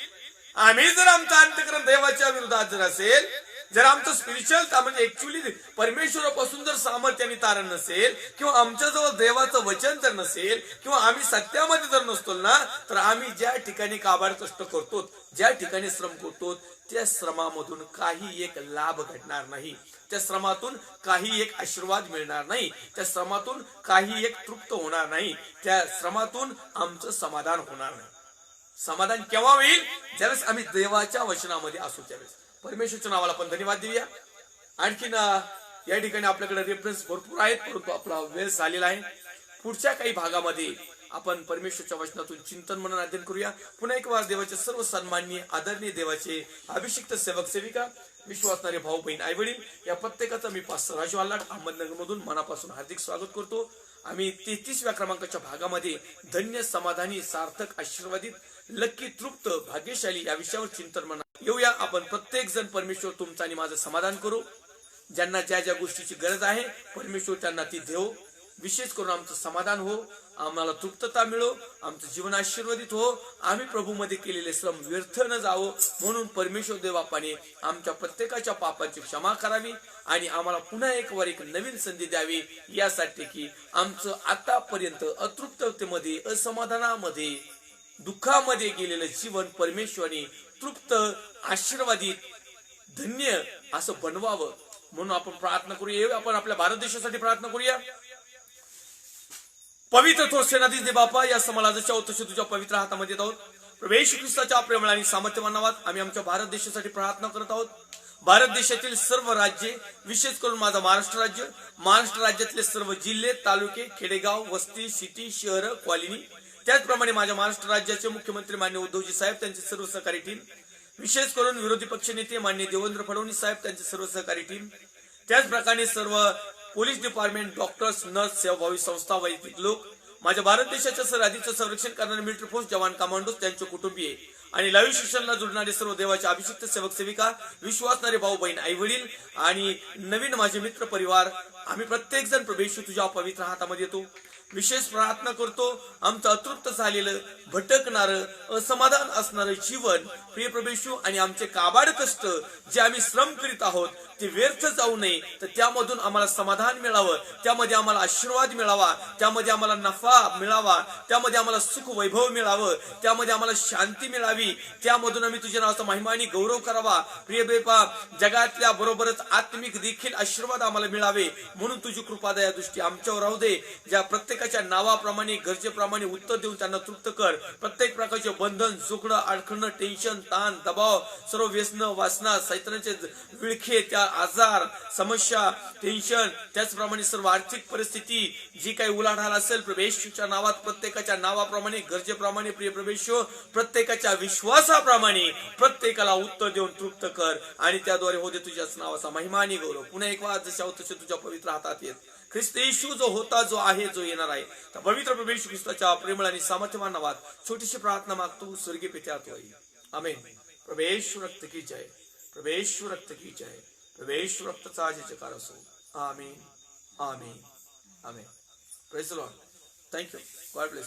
आम्ही जर आमचं अंतःकरण देवाच्या विरोधात जर असेल, जर आमचं स्पिरिच्युअल म्हणजे ऍक्च्युअली परमेश्वरापासून जर सामर्थ्याने तारण नसेल, किंवा आमच्याजवळ देवाचं वचन जर नसेल, किंवा आम्ही सत्यामध्ये जर नसतो ना, तर आम्ही ज्या ठिकाणी काबाड कष्ट करतो, ज्या ठिकाणी श्रम करतो, त्या श्रमामधून काही एक लाभ घडणार नाही. त्या श्रमातून काही एक आशीर्वाद मिळणार नाही. त्या श्रमातून काही एक तृप्त होणार नाही. त्या श्रमातून आमचं समाधान होणार नाही. समाधान केव्हा होईल? ज्यावेळेस आम्ही देवाच्या वचनामध्ये असू त्यावेळेस. परमेश्वरच्या नावाला आपण धन्यवाद देऊया. आणखीन या ठिकाणी आपल्याकडे रेफरन्स भरपूर आहेत, परंतु आपला वेळ झालेला आहे. पुढच्या काही भागामध्ये आपण परमेश्वरच्या वचनातून चिंतन मनन अध्ययन करूया. पुन्हा एक वार देवाचे सर्व सन्माननीय आदरणीय देवाचे अभिषिक्त सेवक सेविका, विश्वासणारे भाऊ बहीण आई वडील या प्रत्येकाचा मी पास्टर राजू आल्हाट अहमदनगर मधून मनापासून हार्दिक स्वागत करतो. आम्ही 33व्या क्रमांकाच्या भागामध्ये धन्य, समाधानी, सार्थक, आशीर्वादित, लक्की, तृप्त, भाग्यशाली या विषयावर चिंतन म्हणा येऊया. आपण प्रत्येक जण परमेश्वर तुमचं आणि माझं समाधान करू. ज्यांना ज्या ज्या गोष्टीची गरज आहे परमेश्वर त्यांना ती देव. विशेष करून आमचं समाधान हो. आम्हाला तृप्तता मिळो, आमचं जीवन आशीर्वादित हो, आम्ही प्रभूमध्ये केलेले श्रम व्यर्थ न जावो, म्हणून परमेश्वर देव बापाने आमच्या प्रत्येकाच्या पापाची क्षमा करावी आणि आम्हाला पुन्हा एक नवीन संधी द्यावी, यासाठी की आमचं आतापर्यंत अतृप्ततेमध्ये, असमाधानामध्ये, दुःखामध्ये गेलेलं जीवन परमेश्वराने तृप्त, आशीर्वादित, धन्य असं बनवावं, म्हणून आपण प्रार्थना करूया. आपण आपल्या भारत देशासाठी प्रार्थना करूया. पवित्र थोर सेनाधीश दे बापा, या समाजाच्या उत्तम तुझ्या पवित्र हातामध्ये आहोत. प्रभू येशू ख्रिस्ताच्या प्रेमळ आणि सामर्थ्यवान नावात आम्ही आमच्या भारत देशासाठी प्रार्थना करत आहोत. भारत देशातील सर्व राज्ये, विशेष करून माझा महाराष्ट्र राज्यातले सर्व जिल्हे, तालुके, खेडेगाव, वस्ती, सिटी, शहर, कॉलनी, त्याचप्रमाणे माझ्या महाराष्ट्र राज्याचे मुख्यमंत्री मान्य उद्धवजी साहेब, त्यांची सर्व सहकारी टीम, विशेष करून विरोधी पक्षनेते मान्य देवेंद्र फडणवीस साहेब, त्यांची सर्व सहकारी टीम, त्याचप्रकारे सर्व पोलीस डिपार्टमेंट, डॉक्टर्स, नर्स, सेवाभावी संस्था, वैयक्तिक लोक, माझ्या भारत देशाच्या सरहद्दीचं संरक्षण करणारे मिलिटरी फोर्स जवान, कमांडोज, त्यांचे कुटुंबीय आणि लाईव्ह शिक्षणाला जुळणारे सर्व देवाचे अभिषिक्त सेवक सेविका, विश्वासणारे भाऊ बहीण, आई वडील आणि नवीन माझे मित्र परिवार, आम्ही प्रत्येक जण प्रभू येशू तुझ्या पवित्र हातामध्ये येतो. विशेष प्रार्थना करतो, आमचं अतृप्त झालेलं, भटकणारं, असमाधान असणारं जीवन प्रिय प्रभू येशू आणि आमचे काबाड कष्ट जे आम्ही श्रम करीत आहोत ते व्यर्थ जाऊ नये, तर त्यामधून आम्हाला समाधान मिळावं, त्यामध्ये आम्हाला आशीर्वाद मिळावा, त्यामध्ये आम्हाला नफा मिळावा, त्यामध्ये आम्हाला सुख वैभव मिळावं, त्यामध्ये आम्हाला शांती मिळावी, त्यामधून आम्ही तुझ्या नावाचा महिमा आणि गौरव करावा. प्रिय बेपा, जगातल्या बरोबरच आत्मिक देखील आशीर्वाद आम्हाला मिळावे, म्हणून तुझी कृपा दया दृष्टी आमच्यावर राहू दे. ज्या प्रत्येकाच्या नावाप्रमाणे, गरजेप्रमाणे उत्तर देऊन त्यांना तृप्त कर. प्रत्येक प्रकारचे बंधन, जुकडं, अडखणं, टेन्शन, ताण, दबाव, सर्व व्यसन, वासना, सैतानाचे विळखे, त्या आजार, समस्या, टेन्शन, त्याचप्रमाणे सर्व आर्थिक परिस्थिती जी काही उलाढाल असेल, प्रभू येशूच्या नावात प्रत्येकाच्या नावाप्रमाणे, गरजेप्रमाणे, प्रिय प्रभू येशू, प्रत्येकाच्या विश्वासाप्रमाणे प्रत्येकाला उत्तर देऊन तृप्त कर आणि त्याद्वारे होते तुझ्याच नावाचा महिमा आणि गौरव. पुन्हा एक वाद जशा तसे तुझ्या पवित्र हातात येत. ख्रिस्त येशू जो होता, जो आहे, जो येणार आहे, त्या पवित्र प्रभू येशू ख्रिस्ताच्या प्रेमळ आणि सामर्थ्यवान नावात छोटीशी प्रार्थना मागतो. स्वर्गीय पित्यात होई. आमेन. प्रभू येशू रक्त की जय. प्रभू येशू रक्त की जय. प्रभू येशू रक्ताचा जयकार असो. Amen. Amen. Amen. Praise the lord. Thank you. God bless.